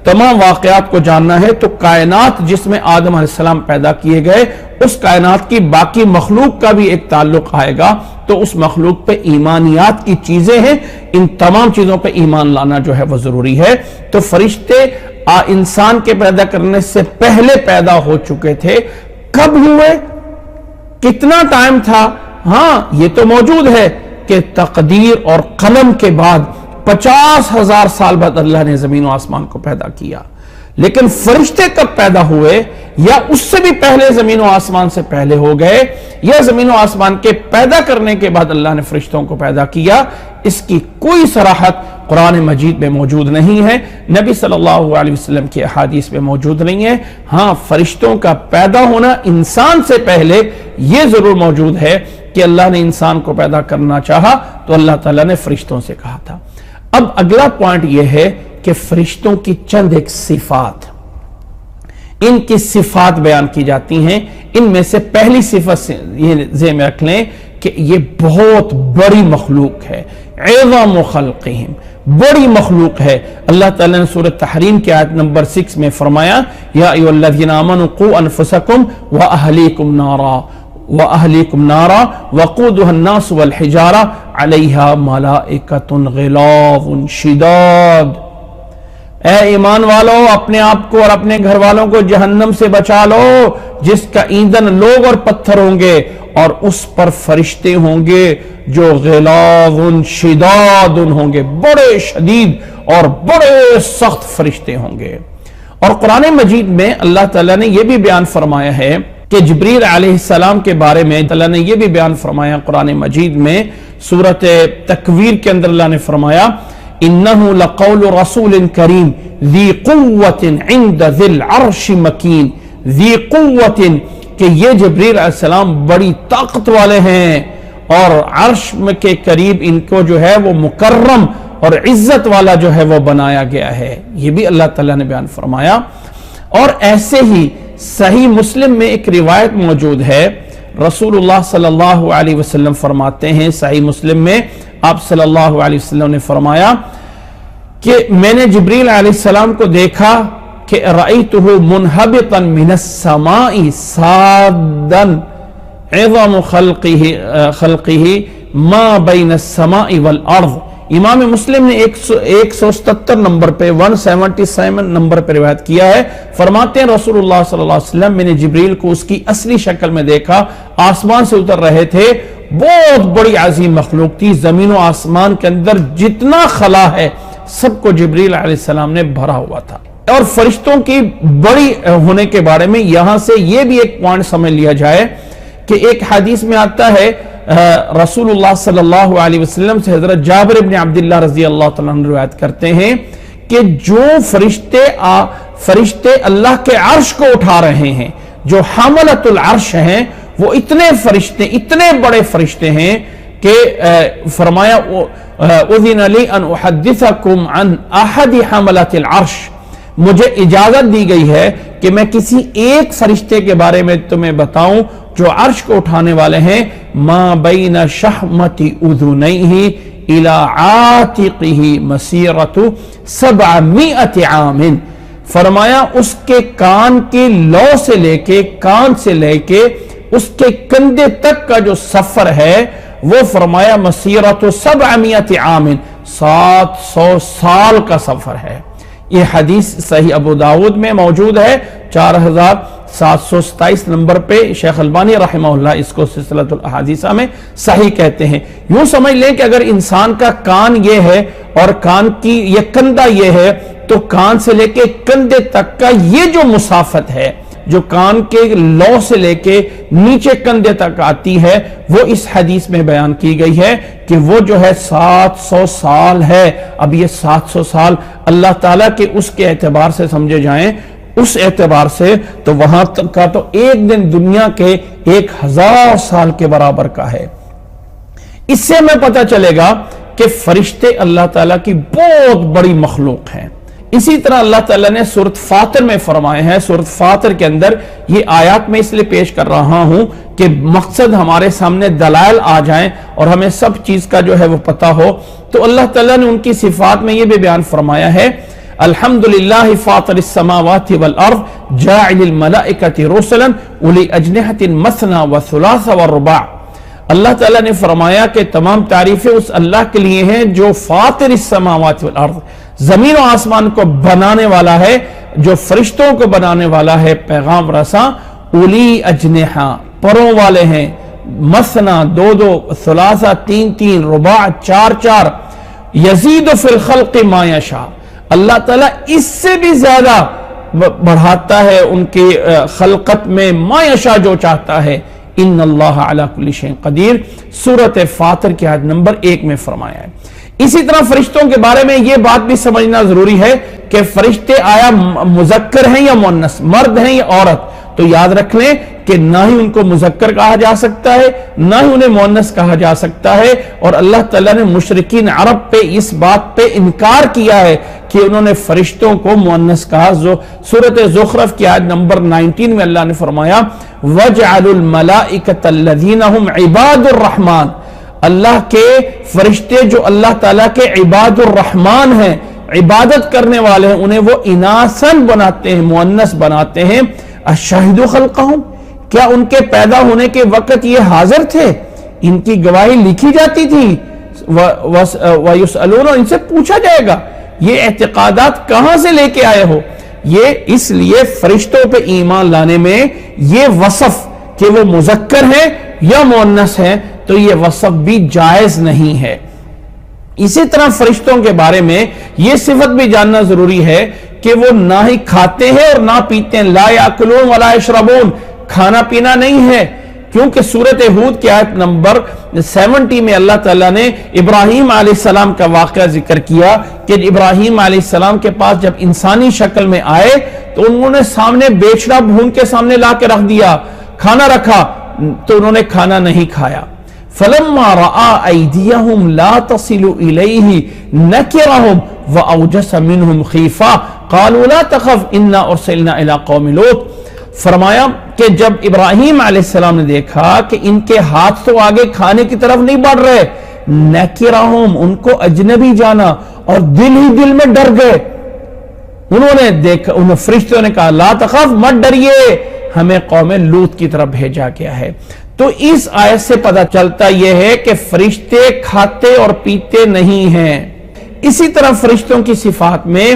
تمام واقعات کو جاننا ہے، تو کائنات جس میں آدم علیہ السلام پیدا کیے گئے اس کائنات کی باقی مخلوق کا بھی ایک تعلق آئے گا. تو اس مخلوق پہ ایمانیات کی چیزیں ہیں، ان تمام چیزوں پہ ایمان لانا جو ہے وہ ضروری ہے. تو فرشتے انسان کے پیدا کرنے سے پہلے پیدا ہو چکے تھے. کب ہوئے، کتنا ٹائم تھا؟ ہاں یہ تو موجود ہے کہ تقدیر اور قلم کے بعد 50,000 سال بعد اللہ نے زمین و آسمان کو پیدا کیا. لیکن فرشتے کب پیدا ہوئے، یا اس سے بھی پہلے زمین و آسمان سے پہلے ہو گئے، یا زمین و آسمان کے پیدا کرنے کے بعد اللہ نے فرشتوں کو پیدا کیا، اس کی کوئی صراحت قرآن مجید میں موجود نہیں ہے، نبی صلی اللہ علیہ وسلم کی احادیث میں موجود نہیں ہے. ہاں فرشتوں کا پیدا ہونا انسان سے پہلے یہ ضرور موجود ہے کہ اللہ نے انسان کو پیدا کرنا چاہا تو اللہ تعالیٰ نے فرشتوں سے کہا تھا. اب اگلا پوائنٹ یہ ہے کہ فرشتوں کی چند ایک صفات، ان کی صفات بیان کی جاتی ہیں. ان میں سے پہلی صفت یہ ذہن میں رکھ لیں کہ یہ بہت بڑی مخلوق ہے. عظم خلقہم، بڑی مخلوق ہے. اللہ تعالیٰ نے سورۃ تحریم کی آیت نمبر 6 میں فرمایا یا ایھا الذین آمنوا قوا انفسکم واہلیکم نارا وقودها الناس والحجارہ علیہا ملائکۃ غلاظ شداد. اے ایمان والو، اپنے آپ کو اور اپنے گھر والوں کو جہنم سے بچا لو جس کا ایندھن لوگ اور پتھر ہوں گے، اور اس پر فرشتے ہوں گے جو غلاظ شداد ہوں گے، بڑے شدید اور بڑے سخت فرشتے ہوں گے. اور قرآن مجید میں اللہ تعالیٰ نے یہ بھی بیان فرمایا ہے کہ جبریل علیہ السلام کے بارے میں اللہ نے یہ بھی بیان فرمایا قرآن مجید میں سورۃ تکویر کے اندر اللہ نے فرمایا انہ لقول رسول کریم ذی قوت عند ذی العرش مکین. ذی قوت کہ یہ جبریل علیہ السلام بڑی طاقت والے ہیں، اور عرش کے قریب ان کو جو ہے وہ مکرم اور عزت والا جو ہے وہ بنایا گیا ہے. یہ بھی اللہ تعالیٰ نے بیان فرمایا. اور ایسے ہی صحیح مسلم میں ایک روایت موجود ہے، رسول اللہ صلی اللہ علیہ وسلم فرماتے ہیں، صحیح مسلم میں آپ صلی اللہ علیہ وسلم نے فرمایا کہ میں نے جبریل علیہ السلام کو دیکھا کہ رأیتہ منہبطا من السماء سادا عظم خلقہ ما بین السماء والارض. امام مسلم نے 177 نمبر پہ 177 نمبر پہ روایت کیا ہے. فرماتے ہیں رسول اللہ صلی اللہ علیہ وسلم میں نے جبریل کو اس کی اصلی شکل میں دیکھا، آسمان سے اتر رہے تھے، بہت بڑی عظیم مخلوق تھی. زمین و آسمان کے اندر جتنا خلا ہے سب کو جبریل علیہ السلام نے بھرا ہوا تھا. اور فرشتوں کی بڑی ہونے کے بارے میں یہاں سے یہ بھی ایک پوائنٹ سمجھ لیا جائے کہ ایک حدیث میں آتا ہے رسول اللہ صلی اللہ علیہ وسلم سے حضرت جابر ابن عبداللہ رضی اللہ تعالیٰ عنہ روایت کرتے ہیں کہ جو فرشتے اللہ کے عرش کو اٹھا رہے ہیں، جو حاملۃ العرش ہیں، وہ اتنے فرشتے، اتنے بڑے فرشتے ہیں کہ فرمایا اذن لی ان احدثکم عن احد حملۃ العرش، مجھے اجازت دی گئی ہے کہ میں کسی ایک فرشتے کے بارے میں تمہیں بتاؤں جو عرش کو اٹھانے والے ہیں. ما بین شحمت اذنیہ الی عاتقہ مسیرۃ 700 عام. فرمایا اس کے کان کی لو سے لے کے، کان سے لے کے اس کے کندھے تک کا جو سفر ہے وہ فرمایا مسیرۃ 700 عام، 700 سال کا سفر ہے۔ یہ حدیث صحیح ابو داود میں موجود ہے، 4727 نمبر پہ شیخ البانی رحمہ اللہ اس کو سلسلۃ الاحادیث میں صحیح کہتے ہیں۔ یوں سمجھ لیں کہ اگر انسان کا کان یہ ہے اور کان کی یہ کندھا یہ ہے، تو کان سے لے کے کندھے تک کا یہ جو مسافت ہے، جو کان کے لو سے لے کے نیچے کندھے تک آتی ہے، وہ اس حدیث میں بیان کی گئی ہے کہ وہ جو ہے 700 سال ہے۔ اب یہ 700 سال اللہ تعالیٰ کے اس کے اعتبار سے سمجھے جائیں، اس اعتبار سے تو وہاں تک کا تو ایک دن دنیا کے 1000 سال کے برابر کا ہے۔ اس سے ہمیں پتہ چلے گا کہ فرشتے اللہ تعالیٰ کی بہت بڑی مخلوق ہیں۔ اسی طرح اللہ تعالیٰ نے سورۃ فاطر میں فرمائے ہیں، سورۃ فاطر کے اندر یہ آیات میں اس لیے پیش کر رہا ہوں کہ مقصد ہمارے سامنے دلائل آ جائیں اور ہمیں سب چیز کا جو ہے وہ پتہ ہو۔ تو اللہ تعالیٰ نے ان کی صفات میں یہ بھی بیان فرمایا ہے، الحمدللہ فاطر السماوات والارض جاعل الملائکۃ رسلا اولی اجنحۃ مثنی وثلاث ورباع۔ اللہ تعالیٰ نے فرمایا کہ تمام تعریفیں اس اللہ کے لیے ہیں جو فاطر السماوات والارض، زمین و آسمان کو بنانے والا ہے، جو فرشتوں کو بنانے والا ہے، پیغام رساں، اولی اجنحہ پروں والے ہیں، مثنا 2 ثلاثہ 3 رباع 4 یزید فی الخلق ما یشاء۔ اللہ تعالیٰ اس سے بھی زیادہ بڑھاتا ہے ان کی خلقت میں، ما یشاء جو چاہتا ہے۔ ان اللہ علی کل شیء قدیر، سورۃ فاطر کی آیت نمبر 1 میں فرمایا ہے۔ اسی طرح فرشتوں کے بارے میں یہ بات بھی سمجھنا ضروری ہے کہ فرشتے آیا مذکر ہیں یا مؤنث، مرد ہیں یا عورت، تو یاد رکھ لیں کہ نہ ہی ان کو مذکر کہا جا سکتا ہے، نہ ہی انہیں مؤنث کہا جا سکتا ہے۔ اور اللہ تعالیٰ نے مشرکین عرب پہ اس بات پہ انکار کیا ہے کہ انہوں نے فرشتوں کو مؤنث کہا۔ سورۃ زخرف کی آیت نمبر 19 میں اللہ نے فرمایا وَجْعَلُوا الْمَلَائِكَةَ الَّذِينَ هُمْ عِبَادُ الرَّحْمَانِ، اللہ کے فرشتے جو اللہ تعالیٰ کے عباد الرحمن ہیں، عبادت کرنے والے ہیں، انہیں وہ اناسن بناتے ہیں، مؤنث بناتے ہیں۔ اشہدوا خلقہم، کیا ان کے پیدا ہونے کے وقت یہ حاضر تھے؟ ان کی گواہی لکھی جاتی تھی، وَيُسْأَلُونَ، ان سے پوچھا جائے گا۔ یہ اعتقادات کہاں سے لے کے آئے ہو؟ یہ اس لیے فرشتوں پہ ایمان لانے میں یہ وصف کہ وہ مذکر ہیں یا مؤنث ہیں، تو یہ وصف بھی جائز نہیں ہے۔ اسی طرح فرشتوں کے بارے میں یہ صفت بھی جاننا ضروری ہے کہ وہ نہ ہی کھاتے ہیں اور نہ پیتے ہیں، لا یاکلون ولا یشربون، کھانا پینا نہیں ہے، کیونکہ سورۃ ہود کی آیت نمبر 70 میں اللہ تعالیٰ نے ابراہیم علیہ السلام کا واقعہ ذکر کیا کہ ابراہیم علیہ السلام کے پاس جب انسانی شکل میں آئے تو انہوں نے سامنے بیچڑا بھون کے سامنے لا کے رکھ دیا، کھانا رکھا تو انہوں نے کھانا نہیں کھایا۔ فَلَمَّا رَآ أَيْدِيَهُمْ لَا تَصِلُ إِلَيْهِ نَكِرَهُمْ وَأَوْجَسَ مِنْهُمْ خِيفَةً قَالُوا لَا تَخَفْ إِنَّا أُرْسِلْنَا إِلَىٰ قَوْمِ لُوطٍ۔ فرمایا کہ جب ابراہیم علیہ السلام نے دیکھا کہ ان کے ہاتھ تو آگے کھانے کی طرف نہیں بڑھ رہے، نَكِرَهُمْ، ان کو اجنبی جانا اور دل ہی دل میں ڈر گئے۔ انہوں نے دیکھا، ان فرشتوں نے کہا لا تخف، مت ڈریے، ہمیں قوم لوط کی طرف بھیجا گیا ہے۔ تو اس آیت سے پتہ چلتا یہ ہے کہ فرشتے کھاتے اور پیتے نہیں ہیں۔ اسی طرح فرشتوں کی صفات میں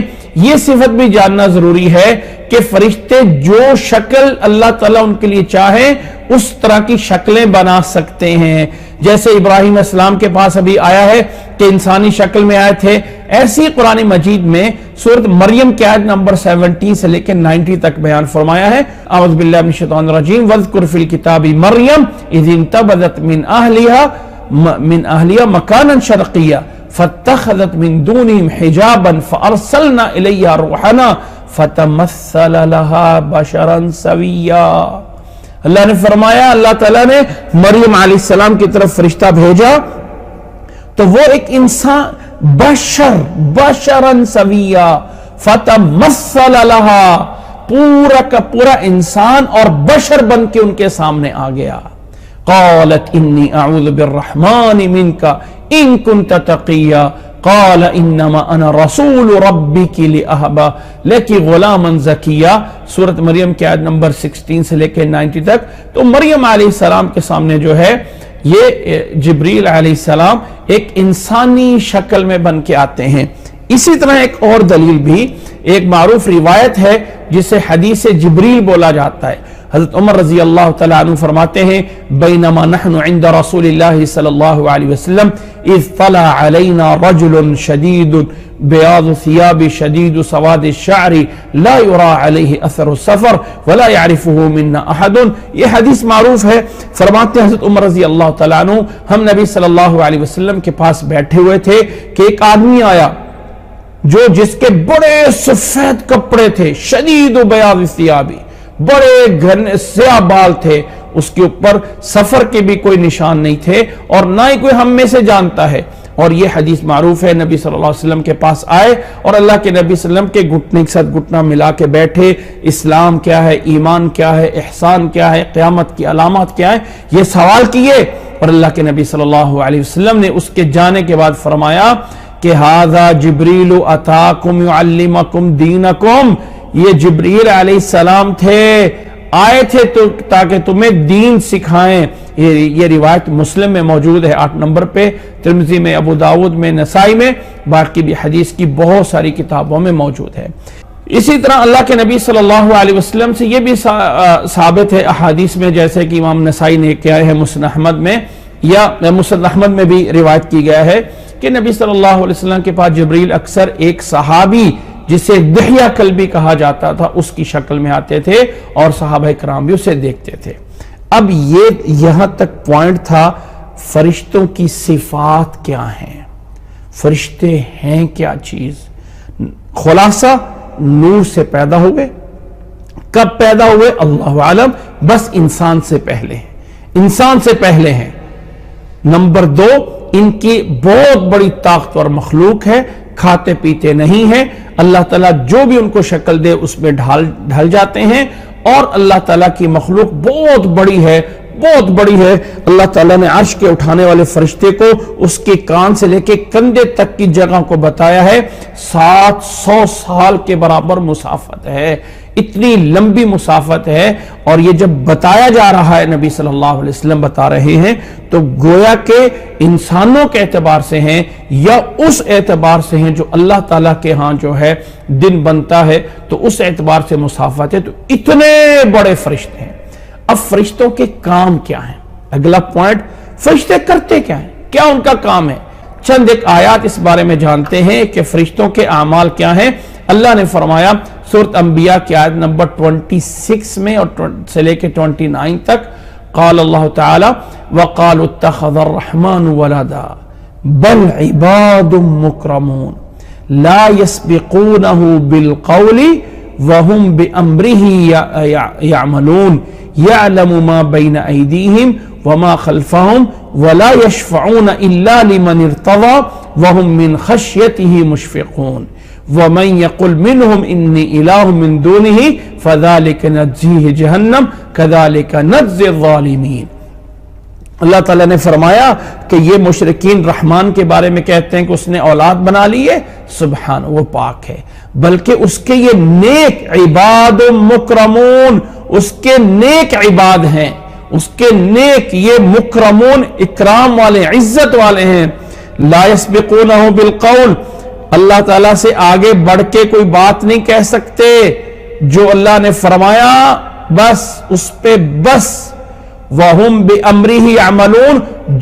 یہ صفت بھی جاننا ضروری ہے کہ فرشتے جو شکل اللہ تعالیٰ ان کے لیے چاہیں اس طرح کی شکلیں بنا سکتے ہیں۔ جیسے ابراہیم علیہ السلام کے پاس ابھی آیا ہے کہ انسانی شکل میں آئے تھے، ایسی قرآن مجید میں سورۃ مریم کی آیت نمبر 70 سے لے کے 90 تک بیان فرمایا ہے۔ اعوذ باللہ من الشیطان الرجیم، وَاذْكُرْ فِي الْكِتَابِ مَرْيَمَ إِذِ انتَبَذَتْ مِنْ أَهْلِهَا مَكَانًا شَرْقِيًّا فَاتَّخَذَتْ مِنْ دُونِهِمْ حِجَابًا فَأَرْسَلْنَا إِلَيْهَا رُوحَنَا فَتَمَثَّلَ لَهَا بَشَرًا سَوِيًّا۔ اللہ نے فرمایا، اللہ تعالیٰ نے مریم علیہ السلام کی طرف فرشتہ بھیجا تو وہ ایک انسان بشرن سویا، فتمثل لها، پورا کا پورا انسان اور بشر بن کے ان کے سامنے آ گیا۔ قالت انی اعوذ بالرحمن منک ان کنت تقیا، قال انما انا رسول ربک لأہب لک غلاما زکیا۔ سورۃ مریم کی آیت نمبر 16 سے لے کے 90 تک۔ تو مریم علیہ السلام کے سامنے جو ہے یہ جبریل علیہ السلام ایک انسانی شکل میں بن کے آتے ہیں۔ اسی طرح ایک اور دلیل بھی، ایک معروف روایت ہے جسے حدیث جبریل بولا جاتا ہے۔ حضرت عمر رضی اللہ تعالیٰ عنہ فرماتے ہیں بینما نحن عند رسول اللہ صلی اللہ علیہ وسلم اذ طلع علینا رجل شدید بیاض ثیاب شدید سواد الشعر لا یرا علیہ اثر السفر ولا يعرفه منا احد۔ یہ حدیث معروف ہے۔ فرماتے ہیں حضرت عمر رضی اللہ تعالیٰ عنہ ہم نبی صلی اللہ علیہ وسلم کے پاس بیٹھے ہوئے تھے کہ ایک آدمی آیا جس کے بڑے سفید کپڑے تھے، شدید بیاض ثیابی، بڑے گھنے سیاہ بال تھے، اس کے اوپر سفر کے بھی کوئی نشان نہیں تھے اور نہ ہی کوئی ہم میں سے جانتا ہے۔ اور یہ حدیث معروف ہے، نبی صلی اللہ علیہ وسلم کے پاس آئے اور اللہ کے نبی صلی اللہ علیہ وسلم کے گھٹنے کے ساتھ گھٹنا ملا کے بیٹھے، اسلام کیا ہے، ایمان کیا ہے، احسان کیا ہے، قیامت کی علامات کیا ہے، یہ سوال کیے۔ اور اللہ کے نبی صلی اللہ علیہ وسلم نے اس کے جانے کے بعد فرمایا کہ ھذا جبریل اتاکم یعلمکم دینکم، یہ جبریل علیہ السلام تھے، آئے تھے تاکہ تمہیں دین سکھائیں۔ یہ روایت مسلم میں موجود ہے 8 نمبر پہ، ترمذی میں، ابو داود میں، نسائی میں، باقی بھی حدیث کی بہت ساری کتابوں میں موجود ہے۔ اسی طرح اللہ کے نبی صلی اللہ علیہ وسلم سے یہ بھی ثابت ہے احادیث میں، جیسے کہ امام نسائی نے کیا ہے مسند احمد میں، یا مسند احمد میں بھی روایت کی گیا ہے کہ نبی صلی اللہ علیہ وسلم کے پاس جبریل اکثر ایک صحابی جسے دحیہ کلبی کہا جاتا تھا اس کی شکل میں آتے تھے اور صحابہ کرام بھی اسے دیکھتے تھے۔ اب یہ یہاں تک پوائنٹ تھا فرشتوں کی صفات کیا ہیں، فرشتے ہیں کیا چیز۔ خلاصہ نور سے پیدا ہوئے، کب پیدا ہوئے اللہ عالم، بس انسان سے پہلے ہیں، انسان سے پہلے ہیں۔ نمبر 2، ان کی بہت بڑی طاقتور مخلوق ہے، کھاتے پیتے نہیں ہیں، اللہ تعالیٰ جو بھی ان کو شکل دے اس میں ڈھل جاتے ہیں، اور اللہ تعالیٰ کی مخلوق بہت بڑی ہے، بہت بڑی ہے۔ اللہ تعالیٰ نے عرش کے اٹھانے والے فرشتے کو اس کے کان سے لے کے کندھے تک کی جگہ کو بتایا ہے، 700 سال کے برابر مسافت ہے، اتنی لمبی مسافت ہے۔ اور یہ جب بتایا جا رہا ہے، نبی صلی اللہ علیہ وسلم بتا رہے ہیں، تو گویا کہ انسانوں کے اعتبار سے ہیں یا اس اعتبار سے ہیں جو اللہ تعالیٰ کے ہاں جو ہے دن بنتا ہے، تو اس اعتبار سے مسافت ہے، تو اتنے بڑے فرشتے ہیں۔ اب فرشتوں کے کام کیا ہیں؟ اگلا پوائنٹ، فرشتے کرتے کیا ہیں، کیا ان کا کام ہے؟ چند ایک آیات اس بارے میں جانتے ہیں کہ فرشتوں کے اعمال کیا ہیں۔ اللہ نے فرمایا سورۃ انبیاء کی آیت نمبر 26 میں اور سے لے کے 29 تک، قال اللہ تعالی وَقَالُوا اتَّخَذَ الرَّحْمَنُ وَلَدًا بَلْ عِبَادٌ مُكْرَمُونَ لَا يَسْبِقُونَهُ بِالْقَوْلِ وَهُمْ بِأَمْرِهِ يَعْمَلُونَ يَعْلَمُ مَا بَيْنَ أَيْدِيهِمْ وَمَا خَلْفَهُمْ وَلَا يَشْفَعُونَ إِلَّا لِمَنِ ارْتَضَىٰ وَهُمْ مِنْ خَشْيَتِهِ مُشْفِقُونَ وَمَنْ يَقُلْ مِنْهُمْ إِنِّي إِلَٰهٌ مِّن دُونِهِ فَذَلِكَ نَجْزِيهِ جَهَنَّمَ كَذَلِكَ نَجْزِي الظَّالِمِينَ۔ اللہ تعالیٰ نے فرمایا کہ یہ مشرکین رحمان کے بارے میں کہتے ہیں کہ اس نے اولاد بنا لی ہے، سبحان، وہ پاک ہے، بلکہ اس کے یہ نیک عباد مکرمون، اس کے نیک عباد ہیں، اس کے نیک یہ مکرمون، اکرام والے، عزت والے ہیں۔ لا يسبقونہ بالقول، اللہ تعالیٰ سے آگے بڑھ کے کوئی بات نہیں کہہ سکتے، جو اللہ نے فرمایا بس اس پہ بس، وَهُمْ بِأَمْرِهِ يَعْمَلُونَ،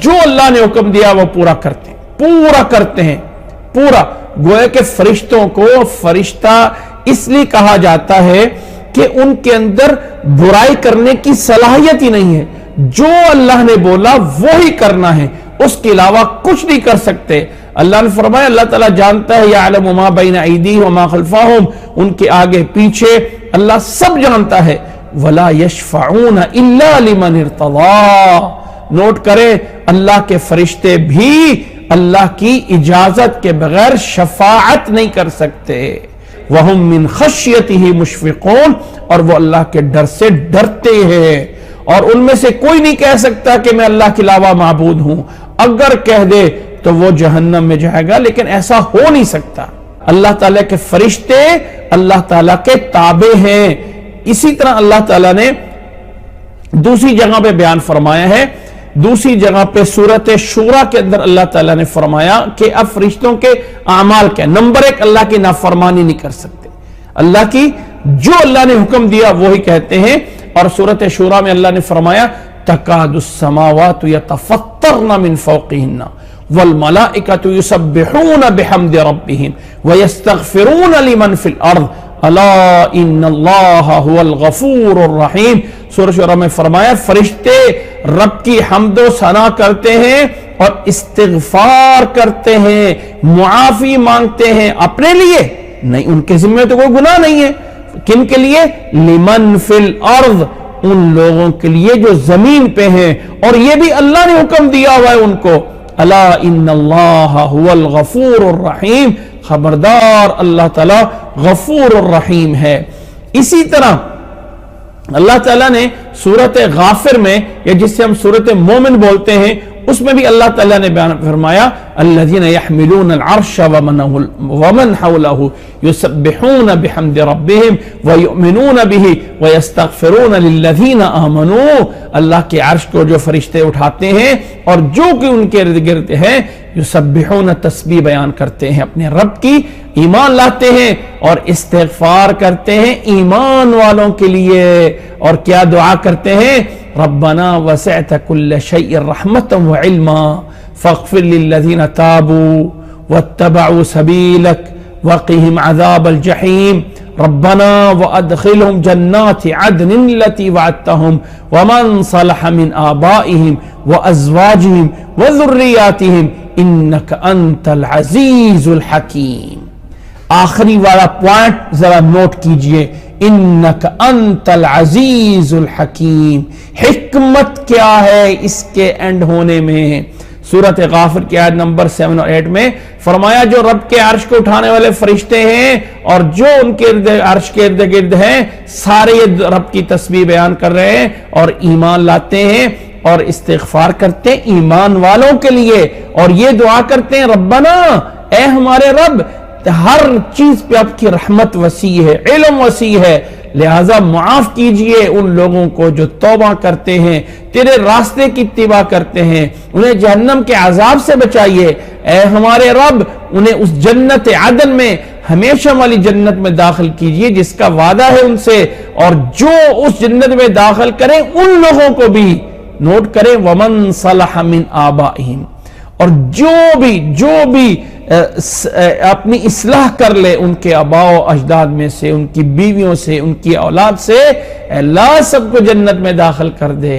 جو اللہ نے حکم دیا وہ پورا کرتے ہیں، پورا کرتے ہیں، پورا۔ گویا کہ فرشتوں کو فرشتہ اس لیے کہا جاتا ہے کہ ان کے اندر برائی کرنے کی صلاحیت ہی نہیں ہے، جو اللہ نے بولا وہی کرنا ہے، اس کے علاوہ کچھ نہیں کر سکتے۔ اللہ نے فرمایا اللہ تعالیٰ جانتا ہے یعلم ما بین ایدیہم وما خلفہم، ان کے آگے پیچھے اللہ سب جانتا ہے۔ ولا یشفعون الا لمن ارتضى، نوٹ کریں اللہ کے فرشتے بھی اللہ کی اجازت کے بغیر شفاعت نہیں کر سکتے۔ وَهُمْ مِنْ خَشْيَتِهِ مُشْفِقُونَ، اور وہ اللہ کے ڈر سے ڈرتے ہیں، اور ان میں سے کوئی نہیں کہہ سکتا کہ میں اللہ کے علاوہ معبود ہوں، اگر کہہ دے تو وہ جہنم میں جائے گا، لیکن ایسا ہو نہیں سکتا۔ اللہ تعالیٰ کے فرشتے اللہ تعالیٰ کے تابع ہیں۔ اسی طرح اللہ تعالیٰ نے دوسری جگہ پہ بیان فرمایا ہے دوسری جگہ پہ سورت شورا کے اندر اللہ تعالیٰ نے فرمایا کہ اب فرشتوں کے اعمال کیا، نمبر 1 اللہ کی نافرمانی نہیں کر سکتے، اللہ کی جو اللہ نے حکم دیا وہی کہتے ہیں. اور سورت شورا میں اللہ نے فرمایا تکاد السماوات یتفطرن من فوقہن والملائکۃ یسبحون بحمد ربہم ویستغفرون لمن فی الارض الا ان اللہ هو الغفور الرحیم. سورہ شورا میں فرمایا فرشتے رب کی حمد و ثنا کرتے ہیں اور استغفار کرتے ہیں، معافی مانگتے ہیں. اپنے لیے نہیں، ان کے ذمہ تو کوئی گناہ نہیں ہے. کن کے لیے؟ لمن فی الارض، ان لوگوں کے لیے جو زمین پہ ہیں، اور یہ بھی اللہ نے حکم دیا ہوا ہے ان کو. الا ان اللہ هو الغفور الرحیم، خبردار اللہ تعالی غفور الرحیم ہے. اسی طرح اللہ تعالیٰ نے سورت غافر میں، یا جس سے ہم سورت مومن بولتے ہیں، اس میں بھی اللہ تعالیٰ نے بیان فرمایا الذین یحملون العرش ومن حولہ یسبحون بحمد ربہم ویؤمنون بہ ویستغفرون للذین آمنوا. اللہ کے عرش کو جو فرشتے اٹھاتے ہیں اور جو کہ ان کے ارد گرد ہیں، یسبحون تسبیح بیان کرتے ہیں اپنے رب کی، ایمان لاتے ہیں اور استغفار کرتے ہیں ایمان والوں کے لیے. اور کیا دعا کرتے ہیں؟ ربنا وسعت كل شيء رحمة وعلما فاغفر للذين تابوا واتبعوا سبيلك وقهم عذاب الجحيم ربنا وادخلهم جنات عدن التي وعدتهم ومن صلح من آبائهم وأزواجهم وذرياتهم إنك أنت العزيز الحكيم. آخری والا پوائنٹ ذرا نوٹ کیجئے، انک انت العزیز الحکیم. حکمت کیا ہے اس کے اینڈ ہونے میں؟ سورت غافر کی آیت نمبر 7 اور 8 میں فرمایا جو رب کے عرش کو اٹھانے والے فرشتے ہیں اور جو ان کے عرش کے ارد گرد ہیں، سارے یہ رب کی تسبیح بیان کر رہے ہیں اور ایمان لاتے ہیں اور استغفار کرتے ہیں ایمان والوں کے لیے. اور یہ دعا کرتے ہیں ربنا، اے ہمارے رب، ہر چیز پہ آپ کی رحمت وسیع ہے، علم وسیع ہے، لہذا معاف کیجئے ان لوگوں کو جو توبہ کرتے ہیں، تیرے راستے کی اتباع کرتے ہیں، انہیں جہنم کے عذاب سے بچائیے. اے ہمارے رب، انہیں اس جنت عدن میں، ہمیشہ والی جنت میں داخل کیجئے جس کا وعدہ ہے ان سے، اور جو اس جنت میں داخل کریں ان لوگوں کو بھی نوٹ کریں ومن صلح من آبائہم، اور جو بھی اپنی اصلاح کر لے ان کے آباء و اجداد میں سے، ان کی بیویوں سے، ان کی اولاد سے، اللہ سب کو جنت میں داخل کر دے.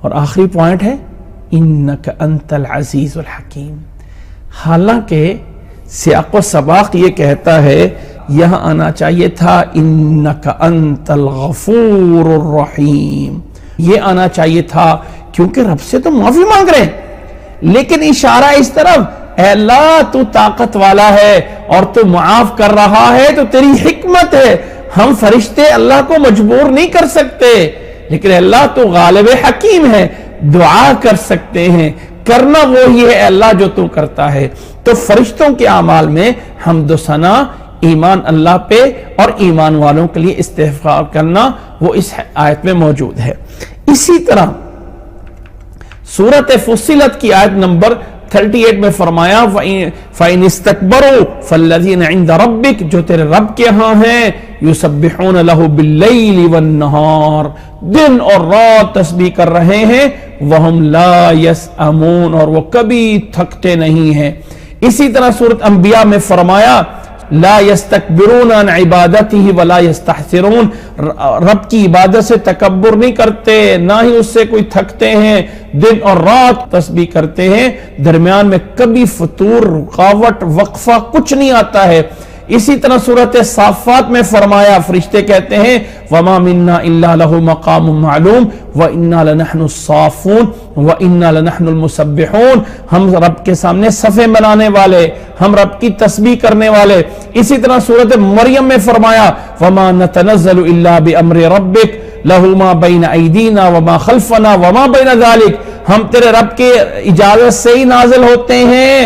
اور آخری پوائنٹ ہے انک انت العزیز الحکیم. حالانکہ سیاق و سباق یہ کہتا ہے، یہاں آنا چاہیے تھا انک انت الغفور الرحیم، یہ آنا چاہیے تھا کیونکہ رب سے تو معافی مانگ رہے ہیں، لیکن اشارہ اس طرف، اے اللہ تو طاقت والا ہے اور تو معاف کر رہا ہے، تو تیری حکمت ہے. ہم فرشتے اللہ کو مجبور نہیں کر سکتے، لیکن اللہ تو غالب حکیم ہے، دعا کر سکتے ہیں، کرنا وہی ہے اللہ جو تو کرتا ہے. تو فرشتوں کے اعمال میں حمد و ثنا، ایمان اللہ پہ اور ایمان والوں کے لیے استغفار کرنا، وہ اس آیت میں موجود ہے. اسی طرح سورت فصلت کی آیت نمبر 38 میں فرمایا فَإِنِ اسْتَكْبَرُوا فَالَّذِينَ عِنْدَ رَبِّكَ، جو تیرے رب کے ہاں ہیں، يُسَبِّحُونَ لَهُ بِاللَّيْلِ وَالنَّهَارِ، دن اور رات تسبیح کر رہے ہیں، وَهُمْ لَا يَسْأَمُونَ، اور وہ کبھی تھکتے نہیں ہیں. اسی طرح سورت انبیاء میں فرمایا لا يستكبرون عن عبادته ولا يستحسرون، رب کی عبادت سے تکبر نہیں کرتے، نہ ہی اس سے کوئی تھکتے ہیں، دن اور رات تسبیح کرتے ہیں، درمیان میں کبھی فطور، رکاوٹ، وقفہ کچھ نہیں آتا ہے. اسی طرح سورت صافات میں فرمایا، فرشتے کہتے ہیں وَمَا مِنَّا إِلَّا لَهُ مَقَامٌ مَعْلُومٌ وَإِنَّا لَنَحْنُ الصَّافُونَ وَإِنَّا لَنَحْنُ الْمُسَبِّحُونَ، ہم رب کے سامنے صفیں بنانے والے، ہم رب کی تسبیح کرنے والے. اسی طرح سورت مریم میں فرمایا وَمَا نَتَنَزَّلُ إِلَّا بِأَمْرِ رَبِّكَ لَهُ مَا بَيْنَ أَيْدِينَا وَمَا خَلْفَنَا وَمَا بَيْنَ ذَلِكَ، ہم تیرے رب کے اجازت سے ہی نازل ہوتے ہیں،